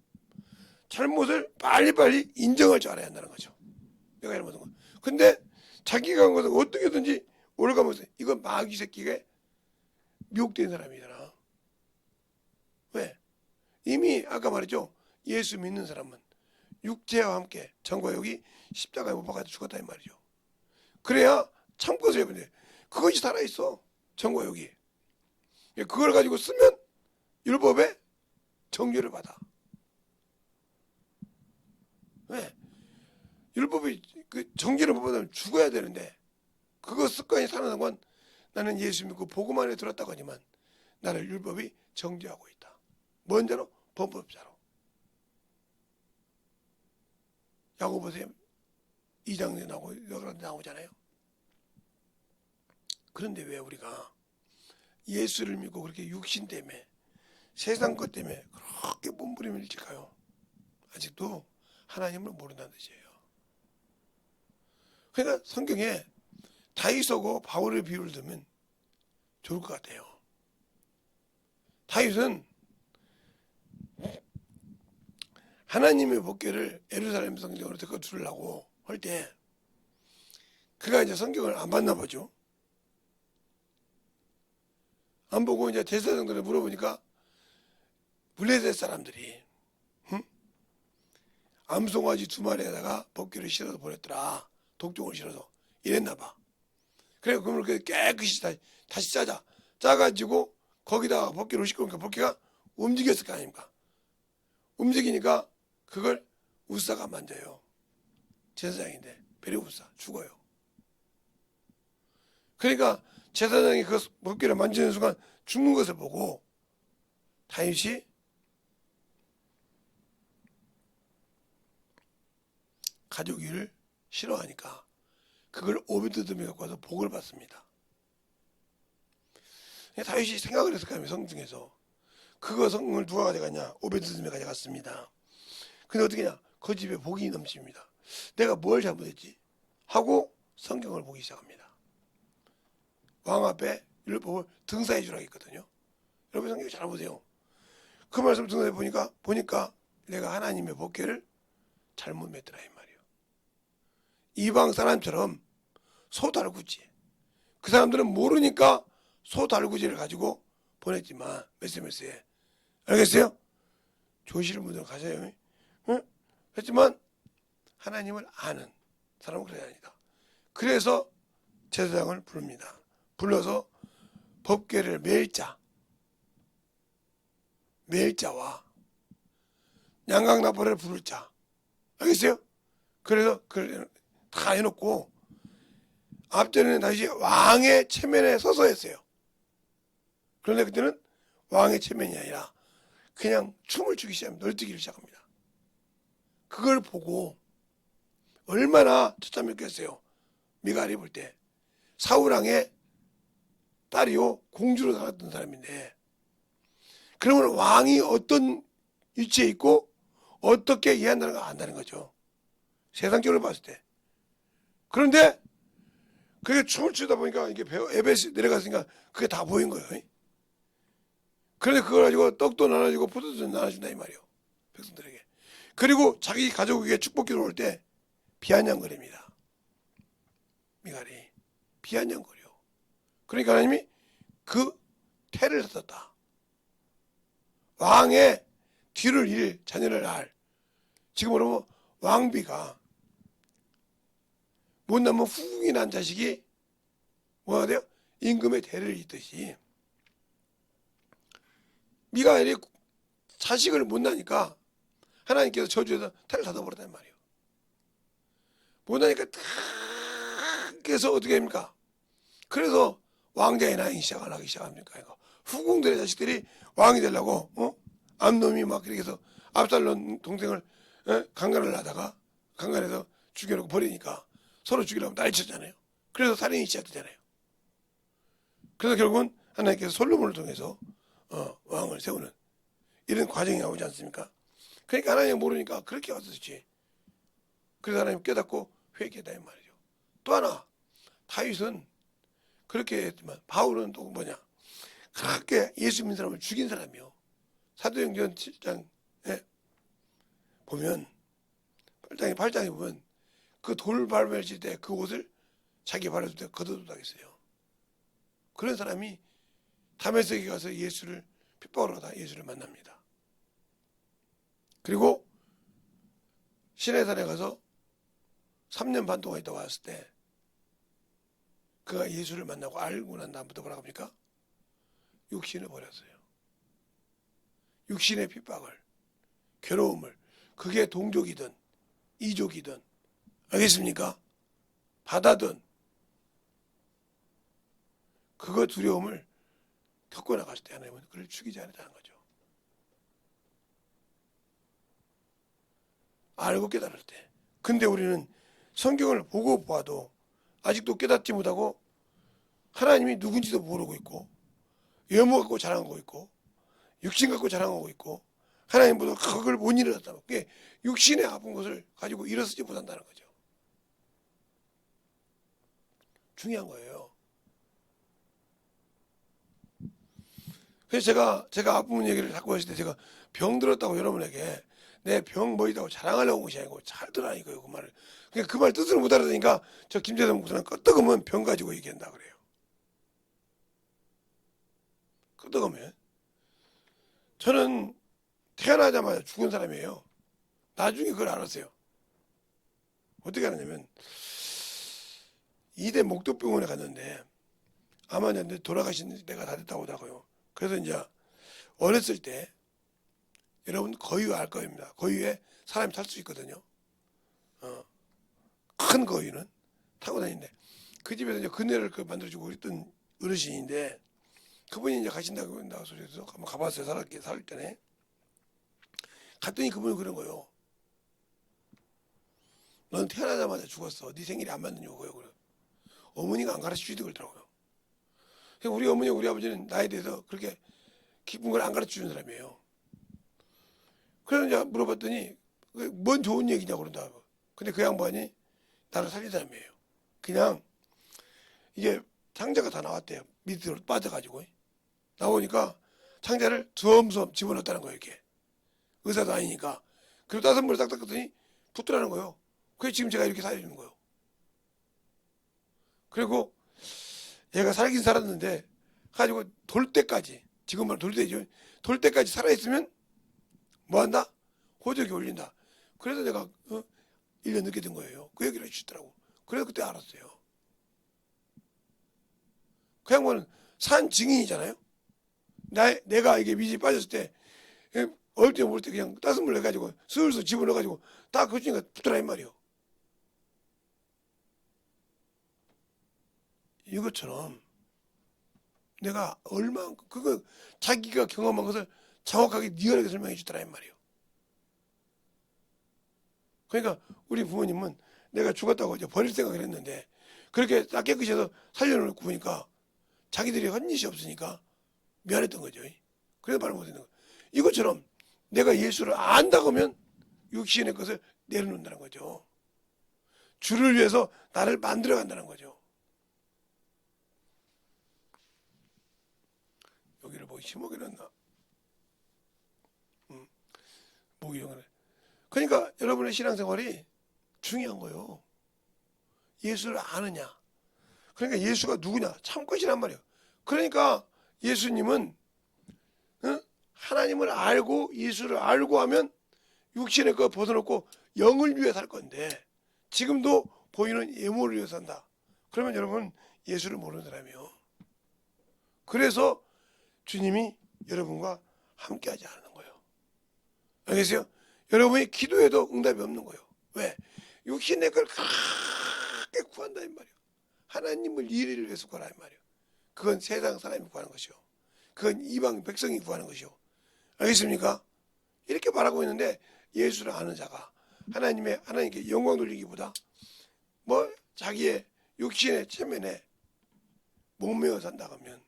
잘못을 빨리빨리 인정할 줄 알아야 한다는 거죠. 내가 잘못한 거. 근데 자기가 한 것은 어떻게든지 올가면서 이건 마귀 새끼가 미혹된 사람이잖아. 왜? 이미 아까 말했죠. 예수 믿는 사람은 육체와 함께 전과 여기 십자가에 못 박아서 죽었다 이 말이죠. 그래야 참고서 해보는데 그것이 살아있어. 전과 여기. 그걸 가지고 쓰면 율법에 정죄를 받아. 왜? 율법이 그 정죄를 못 받으면 죽어야 되는데 그거 습관이 살아난 건 나는 예수 믿고 복음 안에 들었다고 하지만 나를 율법이 정죄하고 있다. 뭔 자로? 범법자로. 야고보서 2장에 나오잖아요. 그런데 왜 우리가 예수를 믿고 그렇게 육신 때문에 세상 것 때문에 그렇게 몸부림을 일찍까요? 아직도 하나님을 모른다는 뜻이에요. 그러니까 성경에 다윗하고 바울의 비유를 들면 좋을 것 같아요. 다윗은 하나님의 법궤를 예루살렘 성경으로 데리고 들으려고 할 때 그가 이제 성경을 안 봤나 보죠. 안 보고 이제 제사장들을 물어보니까 블레셋 사람들이 암송아지 2마리에다가 법궤를 실어서 보냈더라. 독종을 실어서 이랬나 봐. 그래 그러면 깨끗이 다시 짜자. 짜가지고 거기다가 법궤를 싣고 오니까 법궤가 움직였을 거 아닙니까? 움직이니까 그걸 우사가 만져요. 제사장인데 베레우사 죽어요. 그러니까 제사장이 그 법궤를 만지는 순간 죽는 것을 보고 다윗이 가족을 싫어하니까 그걸 오베드돔에 갖고 와서 복을 받습니다. 다윗이 생각을 했을 거 아니에요. 성중에서 그거 성을 누가 가져갔냐? 오베드돔이 가져갔습니다. 근데 어떻게 냐? 그 집에 복이 넘칩니다. 내가 뭘 잘못했지? 하고 성경을 보기 시작합니다. 왕 앞에 율법을 등사해 주라고 했거든요. 여러분 성경 잘 보세요. 그 말씀 등사해 보니까 내가 하나님의 법궤를 잘못 맺더라 이 말이에요. 이방 사람처럼 소달구지. 그 사람들은 모르니까 소달구지를 가지고 보냈지만 메세메스에 알겠어요? 조실 분들 가세요. 응? 했지만 하나님을 아는 사람은 그래야 아니다. 그래서 제사장을 부릅니다. 불러서 법궤를 매일 자와 양강나팔을 부를 자. 알겠어요? 그래서 그걸 다 해놓고 앞전에는 다시 왕의 체면에 서서 했어요. 그런데 그때는 왕의 체면이 아니라 그냥 춤을 추기 시작합니다. 널뛰기를 시작합니다. 그걸 보고 얼마나 처참했겠어요. 미갈이 볼 때 사울왕의 딸이요 공주로 나갔던 사람인데 그러면 왕이 어떤 위치에 있고 어떻게 이해한다는 걸 안다는 거죠. 세상적으로 봤을 때. 그런데 그게 춤을 추다 보니까 이게 에베스 내려갔으니까 그게 다 보인 거예요. 그런데 그걸 가지고 떡도 나눠주고 포도도 나눠준다 이 말이에요. 백성들에게. 그리고 자기 가족에게 축복기를 올 때 비아냥거립니다. 미갈이 비아냥거려. 그러니까 하나님이 그 태를 썼다. 왕의 뒤를 일 자녀를 알. 지금으로 왕비가 못나면 후궁이 난 자식이 뭐가 돼요? 임금의 대를 잇듯이 미가엘이 자식을 못 나니까 하나님께서 저주해서 태를 닫아버렸단 말이에요. 못 나니까 딱 그래서 어떻게 합니까? 그래서 왕자의 나이 시작을 하기 시작합니까? 이거. 후궁들의 자식들이 왕이 되려고 암놈이 막 그렇게 해서 압살롬 동생을 강간을 하다가 강간해서 죽여놓고 버리니까 서로 죽이려고 난리쳤잖아요. 그래서 살인이 시작되잖아요. 그래서 결국은 하나님께서 솔로몬을 통해서 왕을 세우는 이런 과정이 나오지 않습니까? 그러니까 하나님 모르니까 그렇게 왔었지. 그래서 하나님 깨닫고 회개했다 이 말이죠. 또 하나 다윗은 그렇게 했지만 바울은 또 뭐냐? 그렇게 예수 믿는 사람을 죽인 사람이요. 사도행전 7장에 보면 8장에 보면 그 돌발을 칠 때 그 옷을 자기 발을 때 걷어도 하겠어요. 그런 사람이 다메섹에 가서 예수를 핍박하러 가다 예수를 만납니다. 그리고 시내산에 가서 3년 반 동안 있다 왔을 때 그가 예수를 만나고 알고 난 다음부터 뭐라고 합니까? 육신을 버렸어요. 육신의 핍박을, 괴로움을, 그게 동족이든 이족이든 알겠습니까? 받아든 그거 두려움을 겪고 나갔을 때 하나님은 그를 죽이지 않았다는 거죠. 알고 깨달을 때. 근데 우리는 성경을 보고 봐도 아직도 깨닫지 못하고 하나님이 누군지도 모르고 있고 외모 갖고 자랑하고 있고 육신 갖고 자랑하고 있고 하나님보다 그걸 못 일어났다. 그게 육신의 아픈 것을 가지고 일어서지 못한다는 거죠. 중요한 거예요. 그래서 제가 아픈 얘기를 자꾸 했을 때 제가 병 들었다고 여러분에게 내 병 뭐 있다고 자랑하려고 한 것이 아니고 잘 들으라 이거예요. 그 말을. 그러니까 그 말 뜻을 못 알아듣으니까 저 김재동 목사는 끄떡하면 병 가지고 얘기한다 그래요. 끄덕으면. 저는 태어나자마자 죽은 사람이에요. 나중에 그걸 알았어요. 어떻게 알았냐면 2대 목도병원에 갔는데 아마 이제 돌아가신 때가 다 됐다고 하더라고요. 그래서 이제 어렸을 때 여러분 거유 알 겁니다. 거유에 사람이 탈 수 있거든요. 큰 거유는 타고 다니는데 그 집에서 이제 그네를 만들어주고 그랬던 어르신인데 그분이 이제 가신다고 한다고 소리해서 한번 가봤어요. 살 때네. 갔더니 그분이 그런 거예요. 넌 태어나자마자 죽었어. 네 생일이 안 맞는 거예요. 그래. 어머니가 안 가르쳐 주시더라고요. 그러니까 우리 어머니, 우리 아버지는 나에 대해서 그렇게 깊은 걸 안 가르쳐 주는 사람이에요. 그래서 이제 물어봤더니 뭔 좋은 얘기냐고 그런다. 근데 그 양반이 나를 살린 사람이에요. 그냥 이게 상자가 다 나왔대요. 밑으로 빠져가지고 나오니까 상자를 두엄두엄 집어넣었다는 거예요. 이렇게 의사도 아니니까. 그리고 따뜻한 물에 딱딱 했더니 붙더라는 거예요. 그래서 지금 제가 이렇게 살아있는 거예요. 그리고 얘가 살긴 살았는데 가지고 돌 때까지, 지금 말 돌 때죠. 돌 때까지 살아있으면 뭐 한다? 호적이 올린다. 그래서 내가 1년 늦게 된 거예요. 그 얘기를 해주시더라고. 그래서 그때 알았어요. 그 양반은 산 증인이잖아요. 내가 이게 미지 빠졌을 때 어릴 때 모를 때 그냥 따뜻한 물 해가지고 슬슬 집어넣어가지고 딱 그치니까 붙더라 이 말이요. 이것처럼 내가 얼마만큼 그거 자기가 경험한 것을 정확하게 리얼하게 설명해 주더라 이 말이요. 그러니까 우리 부모님은 내가 죽었다고 이제 버릴 생각을 했는데 그렇게 딱 깨끗이 해서 살려놓고 보니까 자기들이 헛짓이 없으니까 미안했던 거죠. 그래서 말 못했는 거예요. 이것처럼 내가 예수를 안다고 하면 육신의 것을 내려놓는다는 거죠. 주를 위해서 나를 만들어 간다는 거죠. 여기를 뭐 심하게 놨나? 모기용을. 그러니까 여러분의 신앙생활이 중요한 거예요. 예수를 아느냐. 그러니까 예수가 누구냐. 참 것이란 말이에요. 그러니까 예수님은 하나님을 알고 예수를 알고 하면 육신의 거 벗어놓고 영을 위해 살 건데 지금도 보이는 예물을 위해 산다. 그러면 여러분 예수를 모르는 사람이에요. 그래서 주님이 여러분과 함께하지 않는 거예요. 알겠어요? 여러분이 기도해도 응답이 없는 거예요. 왜? 육신의 걸 크게 구한다 이 말이에요. 하나님을 이를 위해서 구하라 이 말이에요. 그건 세상 사람이 구하는 것이요. 그건 이방 백성이 구하는 것이요. 알겠습니까? 이렇게 말하고 있는데 예수를 아는 자가 하나님께 영광 돌리기보다 뭐 자기의 육신의 체면에 목매어 산다 하면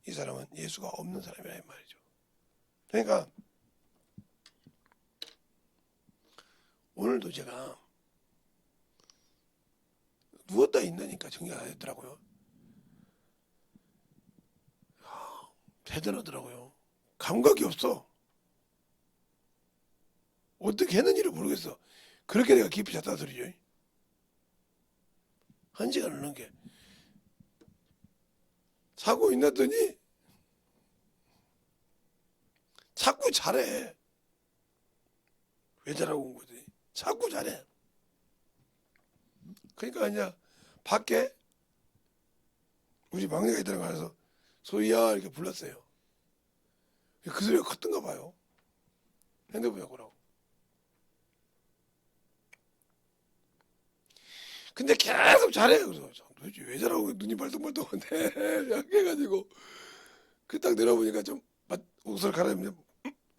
이 사람은 예수가 없는 사람이라 이 말이죠. 그러니까 오늘도 제가 누웠다 있다니까 정리가 안 됐더라고요. 대단하더라고요. 감각이 없어. 어떻게 했는지를 모르겠어. 그렇게 내가 깊이 잤다 소리죠. 1시간을 넘게 자고 있났더니 자꾸 잘해. 왜 잘하고 온 거지? 자꾸 잘해. 그러니까 이제 밖에 우리 막내가 들어가서 소희야 이렇게 불렀어요. 그 소리가 컸던가 봐요. 핸드폰에 보라고. 근데 계속 잘해. 그래서 도대체 왜 잘하고 눈이 발동발동한데 약해가지고 그 딱 내려보니까 좀 옷을 갈아입으면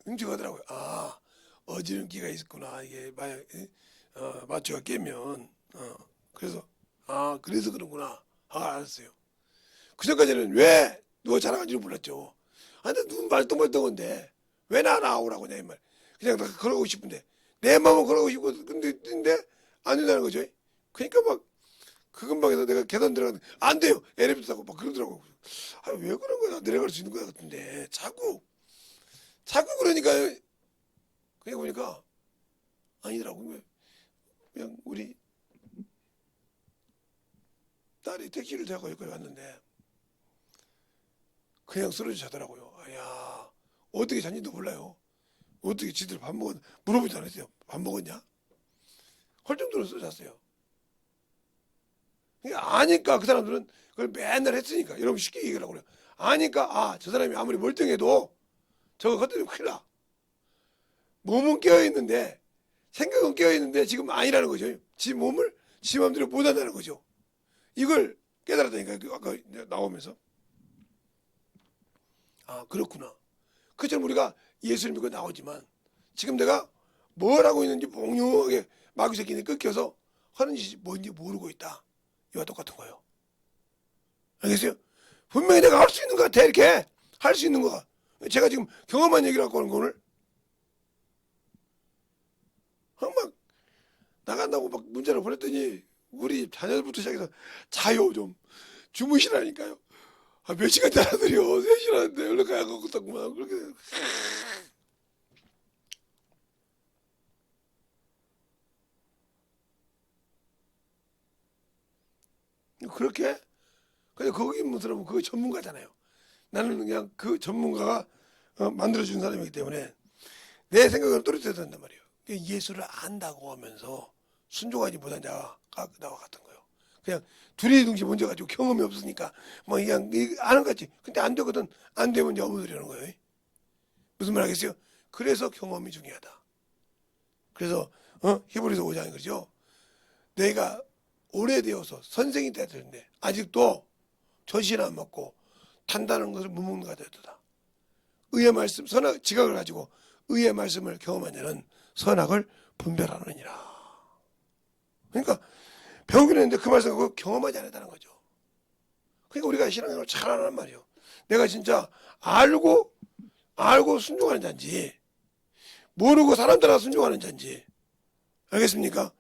흉측하더라고요. 아 어지름기가 있었구나. 이게 마취가 깨면 그래서 그래서 그런구나. 알았어요. 그 전까지는 왜 누가 자랑한지는 몰랐죠. 근데 눈 발동발동한데 왜 나오라고 내 말. 그냥 나 그러고 싶은데 내 마음은 그러고 싶고 근데 안 된다는 거죠. 그러니까 막 그 근방에서 내가 계단 들어가는데 안 돼요. 엘리베이터 타고 막 그러더라고. 왜 그런 거야. 내려갈 수 있는 거야 같은데 자꾸 그러니까 그냥 보니까 아니더라고. 그냥 우리 딸이 택시를 타고 여기까지 왔는데 그냥 쓰러져 자더라고요. 야, 어떻게 잤는지도 몰라요. 어떻게 지들 밥 먹었, 물어보지 않았어요. 밥 먹었냐? 할 정도로 잤어요. 그러니까 아니까 그 사람들은 그걸 맨날 했으니까, 여러분 쉽게 얘기하라고 그래요. 아니까, 아, 저 사람이 아무리 멀쩡해도 저거 건드리면 큰일 나. 몸은 깨어있는데, 생각은 깨어있는데 지금 아니라는 거죠. 지 몸을 지 마음대로 못한다는 거죠. 이걸 깨달았다니까, 아까 나오면서. 아, 그렇구나. 그처럼 우리가 예수를 믿고 나오지만 지금 내가 뭘 하고 있는지 몽롱하게 마귀 새끼니 끊겨서 하는 짓이 뭔지 모르고 있다. 이와 똑같은 거예요. 알겠어요? 분명히 내가 할 수 있는 것 같아. 이렇게 할 수 있는 거가. 제가 지금 경험한 얘기를 갖고 하는 거 오늘. 막 나간다고 막 문자를 보냈더니 우리 자녀들부터 시작해서 자요 좀 주무시라니까요. 아, 몇 시간 자라들이요. 3시라는데 얼른 가야 갖고 있다구만. 그렇게. 그렇게? 근데 거기 있는 사람은 그거 전문가잖아요. 나는 그냥 그 전문가가 만들어준 사람이기 때문에 내 생각을 또렷해야 된단 말이에요. 예수를 안다고 하면서 순종하지 못한 자가 나와 같은 거예요. 그냥 둘이 둥지 먼저 가지고 경험이 없으니까 뭐 그냥 아는 것 같지. 근데 안 되거든. 안 되면 이제 어부들이라는 거예요. 무슨 말 하겠어요? 그래서 경험이 중요하다. 그래서 히브리서 5장이 그러죠. 내가 오래되어서 선생이 되었는데 아직도 젖이나 안 먹고 탄다는 것을 못 먹는 것 같다. 의의 말씀, 선악 지각을 가지고 의의 말씀을 경험한 자는 선악을 분별하느니라. 그러니까 배우기는 했는데 그 말씀을 경험하지 않았다는 거죠. 그러니까 우리가 신앙생활을 잘하는 말이에요. 내가 진짜 알고 순종하는 자인지 모르고 사람 따라 순종하는 자인지 알겠습니까?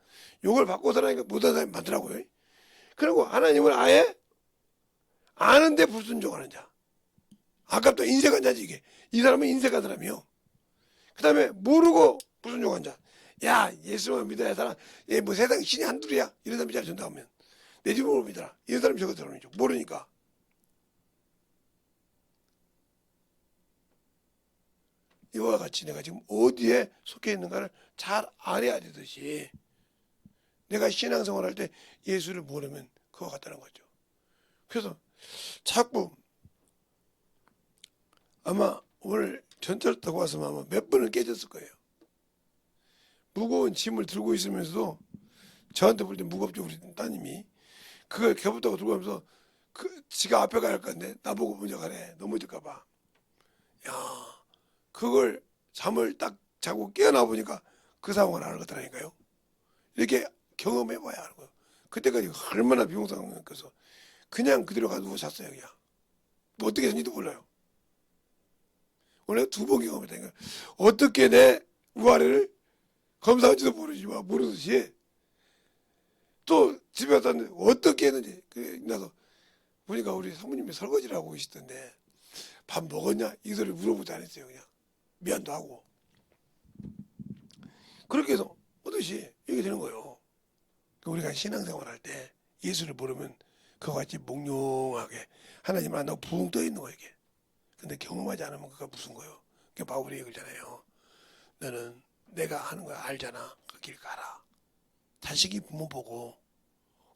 요걸 바꿔 살아니까 못하는 사람이 많더라고요. 그리고 하나님을 아예 아는데 불순종하는 자. 아까부터 인색한 자지 이게. 이 사람은 인색한 사람이요. 그 다음에 모르고 불순종한 자. 야, 예수만 믿어야 사람. 얘 뭐 세상 신이 한둘이야. 이런 사람이 잘 전다하면 내 집으로 믿어라. 이런 사람이 저거 들어오는 죠. 모르니까. 이와 같이 내가 지금 어디에 속해 있는가를 잘 알아야 되듯이 내가 신앙생활 할 때 예수를 모르면 그와 같다는 거죠. 그래서 자꾸 아마 오늘 전철 타고 왔으면 아마 몇 번을 깨졌을 거예요. 무거운 짐을 들고 있으면서도 저한테 볼 때 무겁죠. 우리 따님이 그걸 개부다고 들고 가면서 지가 앞에 가야 할 건데 나보고 먼저 가래. 넘어질까 봐. 야, 그걸 잠을 딱 자고 깨어나 보니까 그 상황을 알거든요. 이렇게 경험해 봐야 하는 거예요. 그때까지 얼마나 비용상황이었어. 그냥 그대로 가서 누워 잤어요. 그냥 뭐 어떻게 했는지도 몰라요. 원래 2번 경험했다니까. 어떻게 내 우아래를 검사한지도 모르지만 모르듯이 또 집에 왔는데 어떻게 했는지 나서 보니까 우리 사모님이 설거지를 하고 계시던데 밥 먹었냐? 이 소리 물어보지 않았어요. 그냥 미안도 하고 그렇게 해서 어듯이 이게 되는 거예요. 우리가 신앙생활 할 때 예수를 모르면 그와 같이 몽롱하게 하나님을 안다고 붕 떠 있는 거예요. 이게. 근데 경험하지 않으면 그가 무슨 거예요? 그게 바울이 얘기잖아요. 너는 내가 하는 거 알잖아. 그 길 가라. 자식이 부모 보고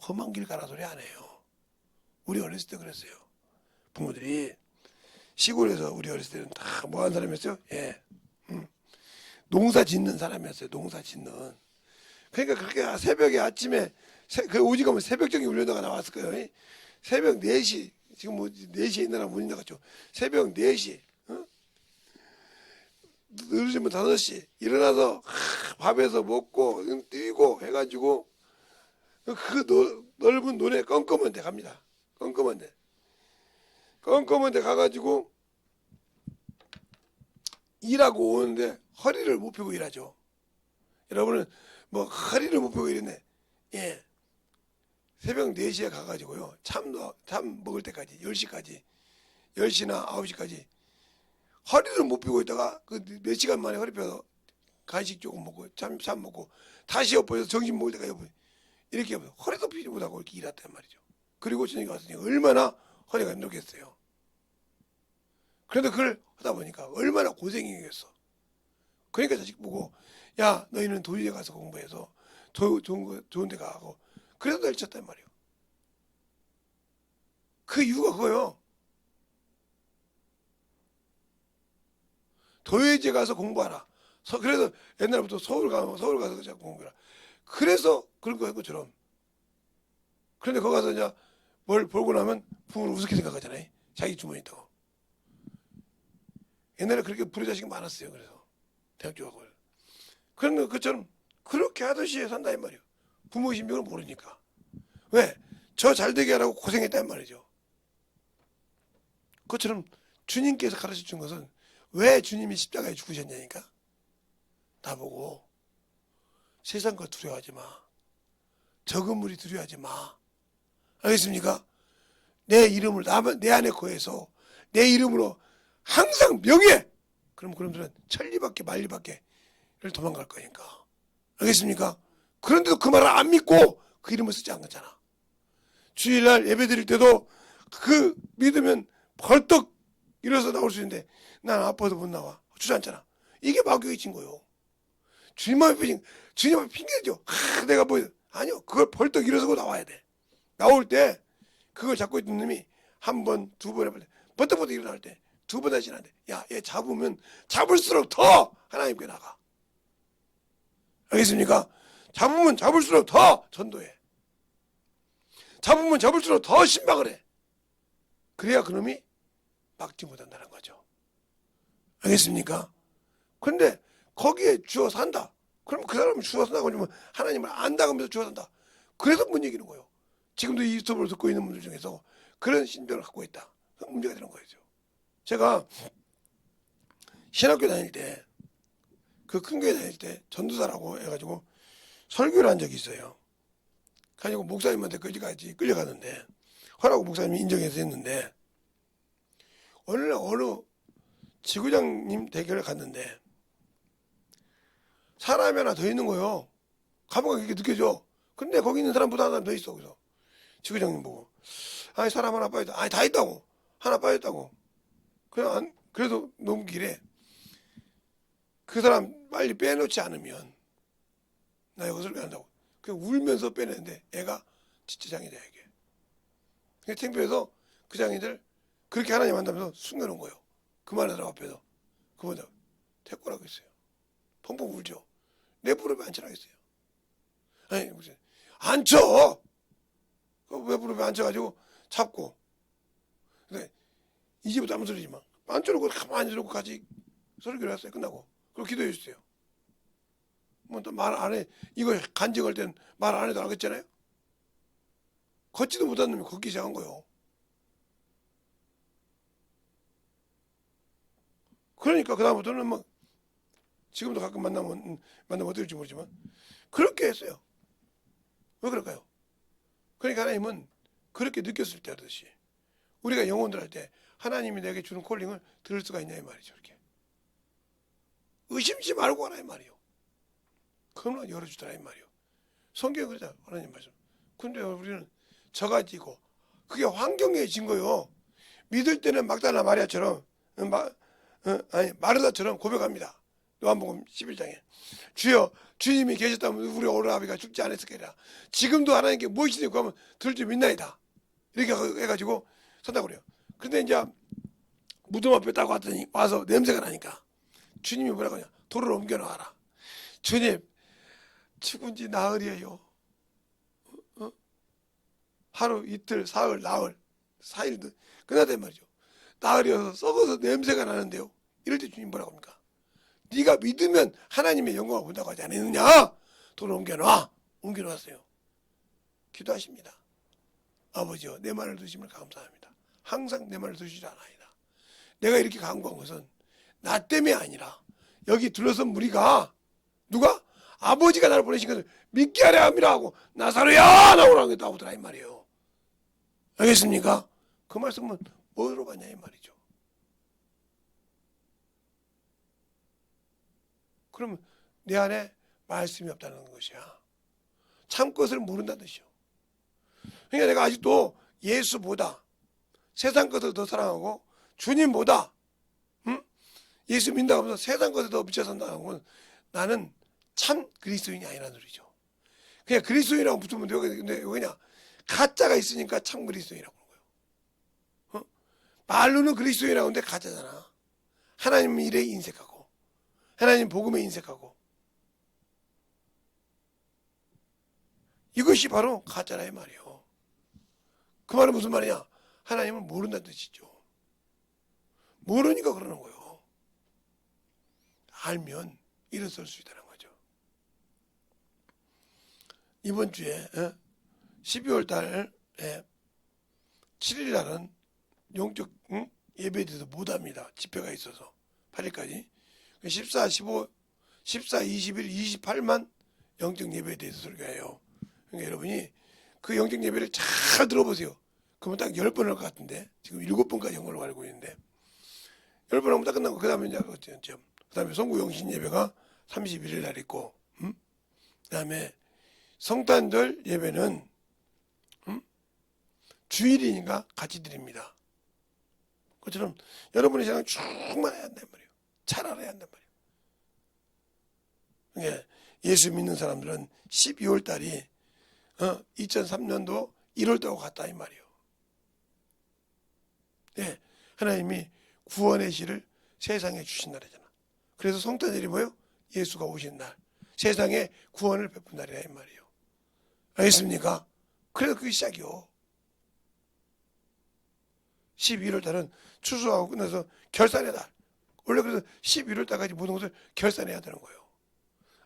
험한 길 가라 소리 안 해요. 우리 어렸을 때 그랬어요. 부모들이 시골에서 우리 어렸을 때는 다 뭐 하는 사람이었어요? 예. 농사 짓는 사람이었어요. 농사 짓는. 그러니까 그렇게 새벽에 아침에 그 오직 가면 새벽적인 훈련도가 나왔을 거예요. 새벽 4시 지금 뭐 4시에 있느라 못 나갔죠. 새벽 4시 늦으면 5시 일어나서 밥에서 먹고 뛰고 해가지고 그 넓은 논에 껌껌한 데 갑니다. 껌껌한 데 가가지고 일하고 오는데 허리를 못 펴고 일하죠. 여러분은 뭐 허리를 못 펴고 일했네. 예. 새벽 4시에 가가지고요. 참 먹을 때까지 10시까지 10시나 9시까지 허리를 못 펴고 있다가 그 몇 시간 만에 허리 펴서 간식 조금 먹고 참 먹고 다시 엎어서 정신 먹을 때까지 엎어 이렇게 허리도 피지 못하고 이렇게 일했단 말이죠. 그리고 저녁에 왔으니 얼마나 허리가 힘들겠어요. 그런데 그걸 하다 보니까 얼마나 고생이겠어. 그러니까 자식 보고 야 너희는 도시에 가서 공부해서 좋은 데 가고 그래서 내리쳤단 말이에요. 그 이유가 그거예요. 도예제 가서 공부하라. 그래서 옛날부터 서울 가서 자꾸 공부해라. 그래서 그런 거예요, 것처럼. 그런데 거기 가서 이제 뭘 벌고 나면 부모를 우습게 생각하잖아요. 자기 주머니 있다고. 옛날에 그렇게 부려자식이 많았어요. 그래서 대학교 가고. 그런 것처럼 그렇게 하듯이 산다 이 말이에요. 부모 심정을 모르니까. 왜? 저 잘되게 하라고 고생했단 말이죠. 그것처럼 주님께서 가르쳐 준 것은 왜 주님이 십자가에 죽으셨냐니까. 나보고 세상 것 두려워하지 마. 적은 무리 두려워하지 마. 알겠습니까? 내 이름을 내 안에 거해서 내 이름으로 항상 명예. 그럼 그놈들은 천리밖에 만리밖에 도망갈 거니까. 알겠습니까? 그런데도 그 말을 안 믿고 그 이름을 쓰지 않았잖아. 주일날 예배 드릴 때도 그 믿으면 벌떡 일어서 나올 수 있는데 난 아파서 못 나와. 주저앉잖아. 이게 마귀의 진 거요. 주님 앞에 핑계죠. 내가 뭐 아니요. 그걸 벌떡 일어서고 나와야 돼. 나올 때 그걸 잡고 있던 놈이 한 번, 두 번 해볼 때 벌떡 일어날 때 두 번 다시 지나는데 야, 얘 잡으면 잡을수록 더 하나님께 나가. 알겠습니까? 잡으면 잡을수록 더 전도해. 잡으면 잡을수록 더 신박을 해. 그래야 그놈이 막지 못한다는 거죠. 알겠습니까? 그런데 거기에 주어 산다. 그럼 그 사람은 주어 산다고 하면 하나님을 안다고 하면서 주어 산다. 그래서 문 얘기는 거예요. 지금도 이 유튜브를 듣고 있는 분들 중에서 그런 신병을 갖고 있다. 문제가 되는 거죠. 제가 신학교 다닐 때, 그 큰 교회 다닐 때 전도사라고 해가지고 설교를 한 적이 있어요. 가지고 목사님한테 끌려가는데 허라고 목사님이 인정해서 했는데 어느 날 어느 지구장님 대결을 갔는데 사람이 하나 더 있는 거예요. 가보가 그렇게 느껴져. 근데 거기 있는 사람보다 하나 더 있어. 그래서 지구장님 보고 아니 사람 하나 빠졌다. 아니 다 있다고. 하나 빠졌다고. 그래도 넘기래. 그 사람 빨리 빼놓지 않으면 나 여기서 간다고. 그 울면서 빼내는데 애가 진짜 장이다 이게. 그래서 창피해서 그 장이들 그렇게 하나님 한다면서 숨겨놓은 거예요. 그만한 사람 앞에서. 그만 태권하고 있어요. 펑펑 울죠. 내 무릎에 앉혀라겠어요. 아니 무슨 앉혀. 왜 무릎에 앉혀가지고 잡고. 근데 이제부터 아무 소리지 마. 앉혀놓고 가만히 앉혀놓고 같이 설교를 했어요. 끝나고. 그리고 기도해 주세요. 뭐 또 말 안 해. 이거 간증할 때는 말 안 해도 알겠잖아요. 걷지도 못한 놈이 걷기 시작한 거예요. 그러니까 그다음부터는 막 지금도 가끔 만나면 어떨지 모르지만 그렇게 했어요. 왜 그럴까요? 그러니까 하나님은 그렇게 느꼈을 때 하듯이 우리가 영혼들 할 때 하나님이 내게 주는 콜링을 들을 수가 있냐 이 말이죠. 이렇게 의심치 말고 하라 이 말이요. 그러면 열어주더라 이 말이요. 성경에 그러잖아 하나님 말씀. 근데 우리는 져가지고 그게 환경에 진 거요. 믿을 때는 막달라 마리아처럼 마르다처럼 고백합니다. 요한복음 11장에 주여 주님이 계셨다면 우리 어린 아비가 죽지 않았을 거라. 지금도 하나님께 무엇이든지 구하면 들을 줄 믿나이다. 이렇게 해가지고 선다고 그래요. 근데 이제 무덤 앞에 딱 왔더니 와서 냄새가 나니까 주님이 뭐라고 하냐. 돌을 옮겨놔라. 주님 죽은 지 나흘이에요. 하루 이틀 사흘 나흘 4일 끝나단 말이죠. 나흘이어서 썩어서 냄새가 나는데요. 이럴 때 주님 뭐라고 합니까? 네가 믿으면 하나님의 영광을 본다고 하지 않았느냐? 돌을 옮겨놔. 옮겨놨어요. 기도하십니다. 아버지여 내 말을 들으심을 감사합니다. 항상 내 말을 들으시지 않아이다. 내가 이렇게 간구한 것은 나 때문이 아니라 여기 둘러선 무리가 누가? 아버지가 나를 보내신 것을 믿게 하려 함이라 하고 나사로야 나오라는 게 나오더라 이 말이에요. 알겠습니까? 그 말씀은 뭐로 봤냐 이 말이죠. 그러면 내 안에 말씀이 없다는 것이야. 참 것을 모른다는 뜻이요. 그러니까 내가 아직도 예수보다 세상 것을 더 사랑하고 주님보다 예수 믿는다고 하면서 세상 것에 더 미쳐 산다는 건 나는 참 그리스도인이 아니라는 소리죠. 그냥 그리스도인이라고 붙으면 돼요. 근데 왜냐? 가짜가 있으니까 참 그리스도인이라고 하는 거예요. 말로는 그리스도인이라고 하는데 가짜잖아. 하나님 일에 인색하고 하나님 복음에 인색하고 이것이 바로 가짜라 이 말이에요. 그 말은 무슨 말이냐? 하나님을 모른다는 뜻이죠. 모르니까 그러는 거예요. 알면 일어설 수 있다는 거죠. 이번 주에 12월 달에 7일 날은 영적 예배에 대해서 못합니다. 집회가 있어서 8일까지 14, 15, 14, 21, 28만 영적 예배에 대해서 설교해요. 그러니까 여러분이 그 영적 예배를 잘 들어보세요. 그러면 딱 10번 할 것 같은데 지금 7번까지 한 걸로 알고 있는데 10번 하면 딱 끝나고 그 다음에 이제 그 다음에 성구 영신 예배가 31일 날 있고 그 다음에 성탄절 예배는 주일이니까 같이 드립니다. 그처럼 여러분의 신앙 충만해야 한단 말이에요. 잘 알아야 한단 말이에요. 그러니까 예수 믿는 사람들은 12월 달이 2003년도 1월 달과 같다 이 말이에요. 네, 하나님이 구원의 시를 세상에 주신 날이잖아. 그래서 성탄절이 뭐예요? 예수가 오신 날. 세상에 구원을 베푼 날이라 이 말이에요. 알겠습니까? 그래서 그게 시작이요. 11월 달은 추수하고 끝나서 결산의 달. 원래 그래서 11월 달까지 모든 것을 결산해야 되는 거예요.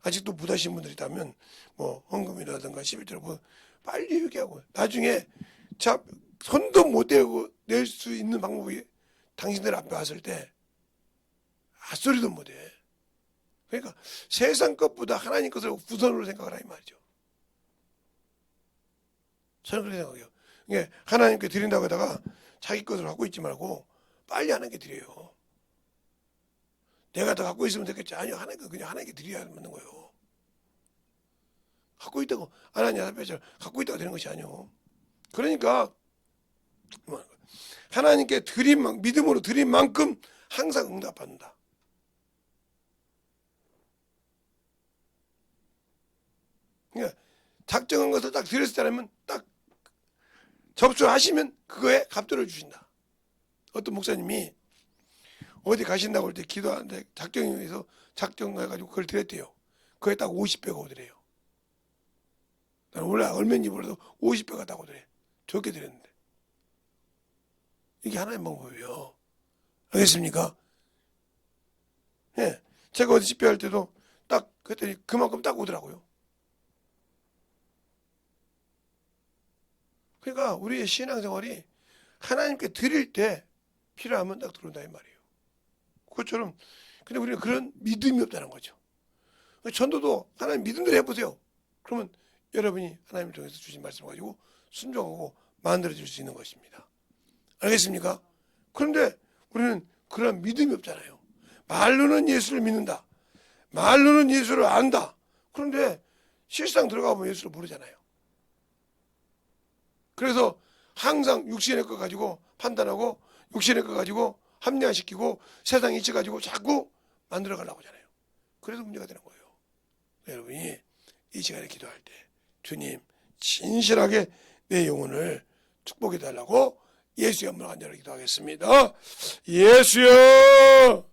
아직도 못하신 분들이 있다면 뭐 헌금이라든가 11절 뭐 빨리 얘기하고 나중에 자 손도 못 대고 낼 수 있는 방법이 당신들 앞에 왔을 때 앗소리도 못해. 그러니까 세상 것보다 하나님 것을 우선으로 생각하라 이 말이죠. 저는 그렇게 생각해요. 그러니까 하나님께 드린다고 하다가 자기 것을 갖고 있지 말고 빨리 하나님께 드려요. 내가 더 갖고 있으면 되겠지. 아니요. 하나님께 그냥 하나님께 드려야 맞는 거예요. 갖고 있다고 하나님 앞에 갖고 있다고 되는 것이 아니요. 그러니까 하나님께 드린 믿음으로 드린 만큼 항상 응답받는다. 그러니까 작정한 것을 딱 드렸을 때라면 딱 접수하시면 그거에 값들을 주신다. 어떤 목사님이 어디 가신다고 할 때 기도하는데 작정해서 작정해가지고 그걸 드렸대요. 그게 딱 50배가 오더래요. 나는 원래 얼마인지 몰라도 50배가 딱 오더래. 적게 드렸는데. 이게 하나의 방법이에요. 알겠습니까? 예. 제가 어디 집회할 때도 딱 그랬더니 그만큼 딱 오더라고요. 그러니까 우리의 신앙생활이 하나님께 드릴 때 필요하면 딱 들어온다 이 말이에요. 그것처럼 근데 우리는 그런 믿음이 없다는 거죠. 전도도 하나님 믿음대로 해보세요. 그러면 여러분이 하나님을 통해서 주신 말씀을 가지고 순종하고 만들어질 수 있는 것입니다. 알겠습니까? 그런데 우리는 그런 믿음이 없잖아요. 말로는 예수를 믿는다. 말로는 예수를 안다. 그런데 실상 들어가 보면 예수를 모르잖아요. 그래서 항상 육신의 것 가지고 판단하고 육신의 것 가지고 합리화시키고 세상 이치 가지고 자꾸 만들어 가려고 하잖아요. 그래서 문제가 되는 거예요. 여러분이 이 시간에 기도할 때 주님 진실하게 내 영혼을 축복해 달라고 예수의 이름으로 간절히 기도하겠습니다. 예수여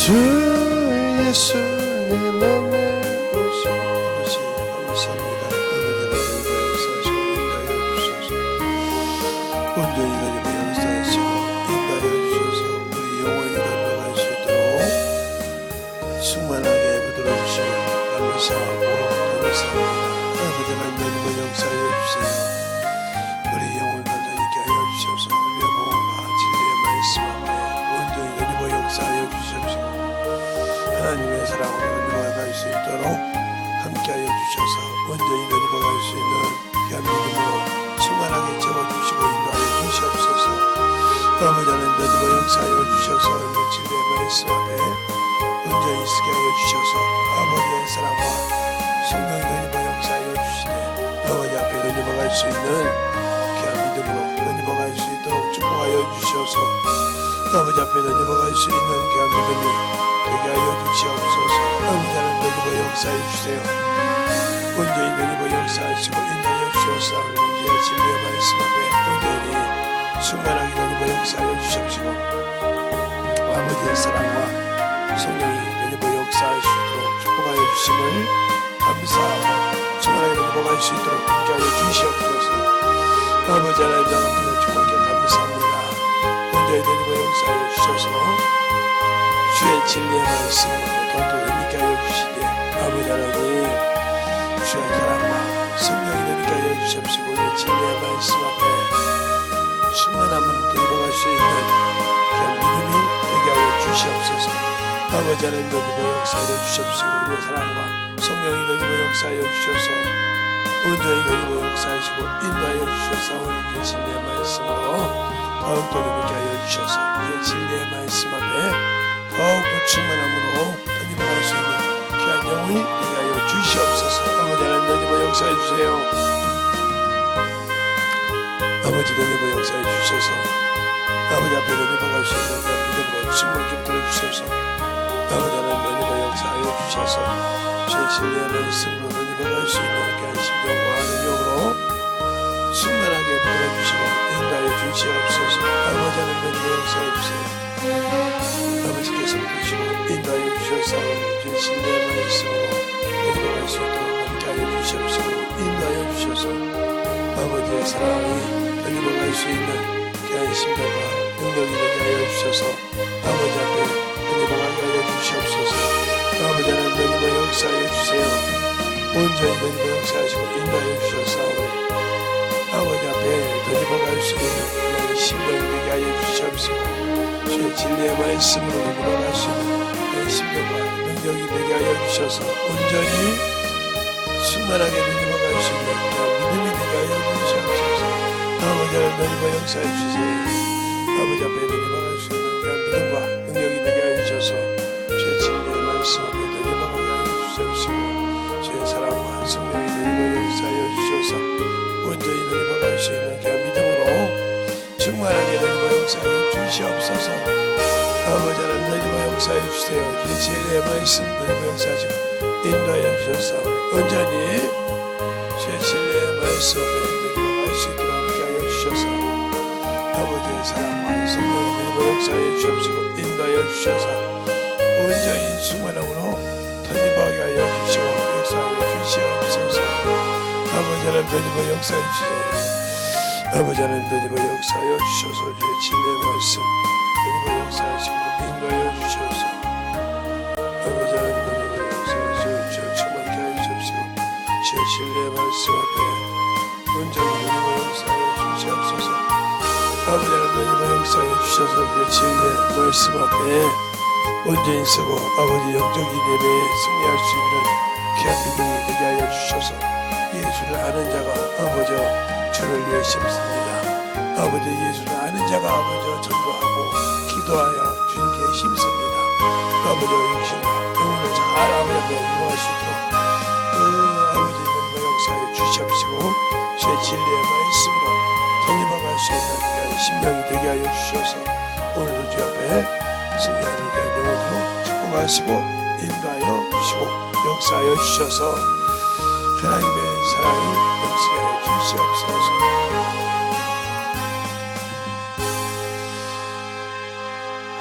주 예수님 맘에 오신 아버지 감사합니다. 아버지 하나님 역사하시고 인도하여 주셔서 온전히 가지고 역사하시고 인도하여 주셔서 우리 영원히 건너갈 수 있도록 충만하게 붙들어 주시고 감사하고 감사합니다. 아버지 하나님 역사하여 주세요. 우리 영혼을 건져있게 하여 주셔서 우리의 몸과 진리의 말씀 앞에 온전히 건지고 역사하여 주시옵시고 하나님의 사랑으로 건져갈 수 있도록 함께하여 주셔서 온전히 건지고 갈 수 있는 귀한 믿음으로 충만하게 채워주시고 인도하여 주시옵소서. 아버지 하나님 건지고 역사하여 주셔서 우리 진리의 말씀 앞에 온전히 있게 하여 주셔서 아버지의 사랑과 성령이 건지고 역사하여 주시되 아버지 앞에 건지고 갈 수 있는 귀한 믿음으로 건지고 갈 수 있도록 축복하여 주셔서 아버지 앞에 건지고 갈 수 있는 귀한 믿음이 되게 하여 주시옵소서. 아버지 하나님 건지고 역사해 주세요. 온전히 건지고 역사하시고 인도하여 주셔서 우리의 진리의 말씀 앞에 온전히 충만하게 건지고 역사하여 주시옵시고 아버지의 사랑과 성령이 건지고 역사하시도록 축복하여 주심을 감사하고 충만하게 건지고 갈 수 있도록 함께하여 주시옵소서. 아버지 하나님 장합니다. 주님께 감사합니다. 온전히 건지고 역사하여 주셔서 주의 진리의 말씀으로 돈독히 믿게 하여 주시되 아버지 하나님 주의 사랑과 성령이 되게 하여 주시옵시고 우리의 진리의 말씀 앞에 충만함을 드리고 갈 수 있는 그런 믿음이 되게 하여 주시옵소서. 아버지 하나님 되고 역사하여 주시옵시고 우리의 사랑과 성령이 되고 역사하여 주셔서 온전히 되고 역사하시고 인도하여 주셔서 우리의 진리의 말씀으로 더욱더 믿게 하여 주셔서 우리의 진리의 말씀 앞에 더욱더 충만함으로 던지고 갈 수 있는 귀한 영혼이 되게 하여 주시옵소서. 아버지 하나님 던지고 역사해 주세요. 아버지 던지고 역사해 주셔서 아버지 앞에 던지고 갈 수 있는 믿음으로 충만히 붙들어 주셔서 아버지 하나님 던지고 역사하여 주셔서 제 진리의 말씀으로 던지고 갈 수 있는 귀한 심정과 능력으로 충만하게 붙들어 주시고 인도하여 주시옵소서. 아버지 하나님 던지고 역사해 주세요. 아버지께서 부르시고 인도하여 주셔서 주의 진리의 말씀으로 건져갈 수 있도록 함께하여 주시옵시고 인도하여 주셔서 아버지의 사랑이 건져갈 수 있는 귀한 심정과 능력이 되게 하여 주셔서 아버지 앞에 건져가게 하여 주시옵소서. 아버지 하나님 건져 역사하여 주세요. 온전히 건져 역사하시고 인도하여 주셔서 아버지 앞에 건져갈 수 있는 귀한 심정이 되게 하여 주시옵시고 주의 진리의 말씀으로 건져갈 수 있는 내 심령과 능력이 되게 하여 주셔서 온전히 충만하게 건져갈 수 있는 믿음이 되게 하여 주시옵소서. 아버지 하나님 건져 역사해 주세요. 아버지 앞에 건져갈 수 있는 믿음과 능력이 되게 하여 주셔서 주의 진리의 말씀 앞에 건져가게 하여 주시옵시고 주의 사랑과 성령이 건져 역사하여 주셔서 온전히 건져갈 수 있는 믿음으로 충만하게 건져 역사하여 주시옵소서. 아버지 하나님 건져 역사해 주세요. 주의 진리의 말씀 건져 역사하시고 인도하여 주셔서 온전히 주의 진리의 말씀 앞에 건져갈 수 있도록 함께하여 주셔서 아버지의 사랑과 성령이 건져 역사해 주옵시고 인도하여 주셔서 온전히 충만함으로 던져가게 하여 주시고 역사하여 주시옵소서. 아버지 하나님 건져 역사해 주세요. 아버지 하나님 건져 역사하여 주셔서 주의 진리의 말씀 건져 역사하시고 인도하여 주셔서 아버지 하나님 건져 역사하시고 충만케 하여 주옵시고 주의 진리의 말씀 앞에 온전히 건져 역사하여 주시옵소서. 아버지 하나님 건져 역사하여 주셔서 주의 진리의 말씀 앞에 온전히 서고 아버지 영적인 예배에 승리할 수 있는 귀한 믿음이 되게 하여 주셔서 예수를 아는 자가 아버지 주를 위해 심습니다. 아버지 예수를 아는 자가 아버지 전도하고 기도하여 주님께 심습니다. 아버지 육신과 영혼을 잘 아버지 앞에 인도할 수 있도록 아버지 영과 역사에 주시옵시고 주의 진리의 말씀으로 던져박을 수 있는 귀한 심령이 되게 하여 주셔서 오늘도 주 앞에 승리하는 귀한 영혼으로 축복하시고 인도하여 주시고 역사하여 주셔서 하나님의 사랑이 역사하여 주시옵소서.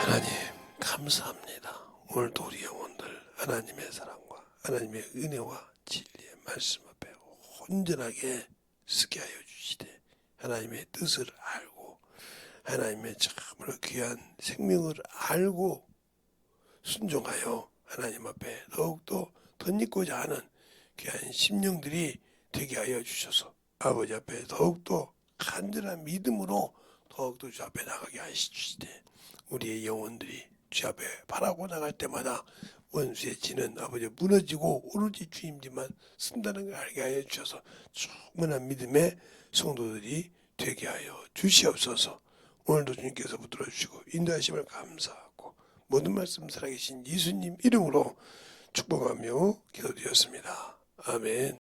하나님 감사합니다. 오늘도 우리 영혼들 하나님의 사랑과 하나님의 은혜와 진리의 말씀 앞에 온전하게 서게 하여 주시되 하나님의 뜻을 알고 하나님의 참으로 귀한 생명을 알고 순종하여 하나님 앞에 더욱더 덧입고자 하는 귀한 심령들이 되게 하여 주셔서 아버지 앞에 더욱더 간절한 믿음으로 더욱더 주 앞에 나가게 하시주시되 우리의 영혼들이 주 앞에 바라고 나갈 때마다 원수의 진은 아버지 무너지고 오로지 주님들만 쓴다는 걸 알게 하여 주셔서 충분한 믿음의 성도들이 되게 하여 주시옵소서. 오늘도 주님께서 붙들어 주시고 인도하심을 감사하고 모든 말씀 살아계신 예수님 이름으로 축복하며 기도드렸습니다. 아멘.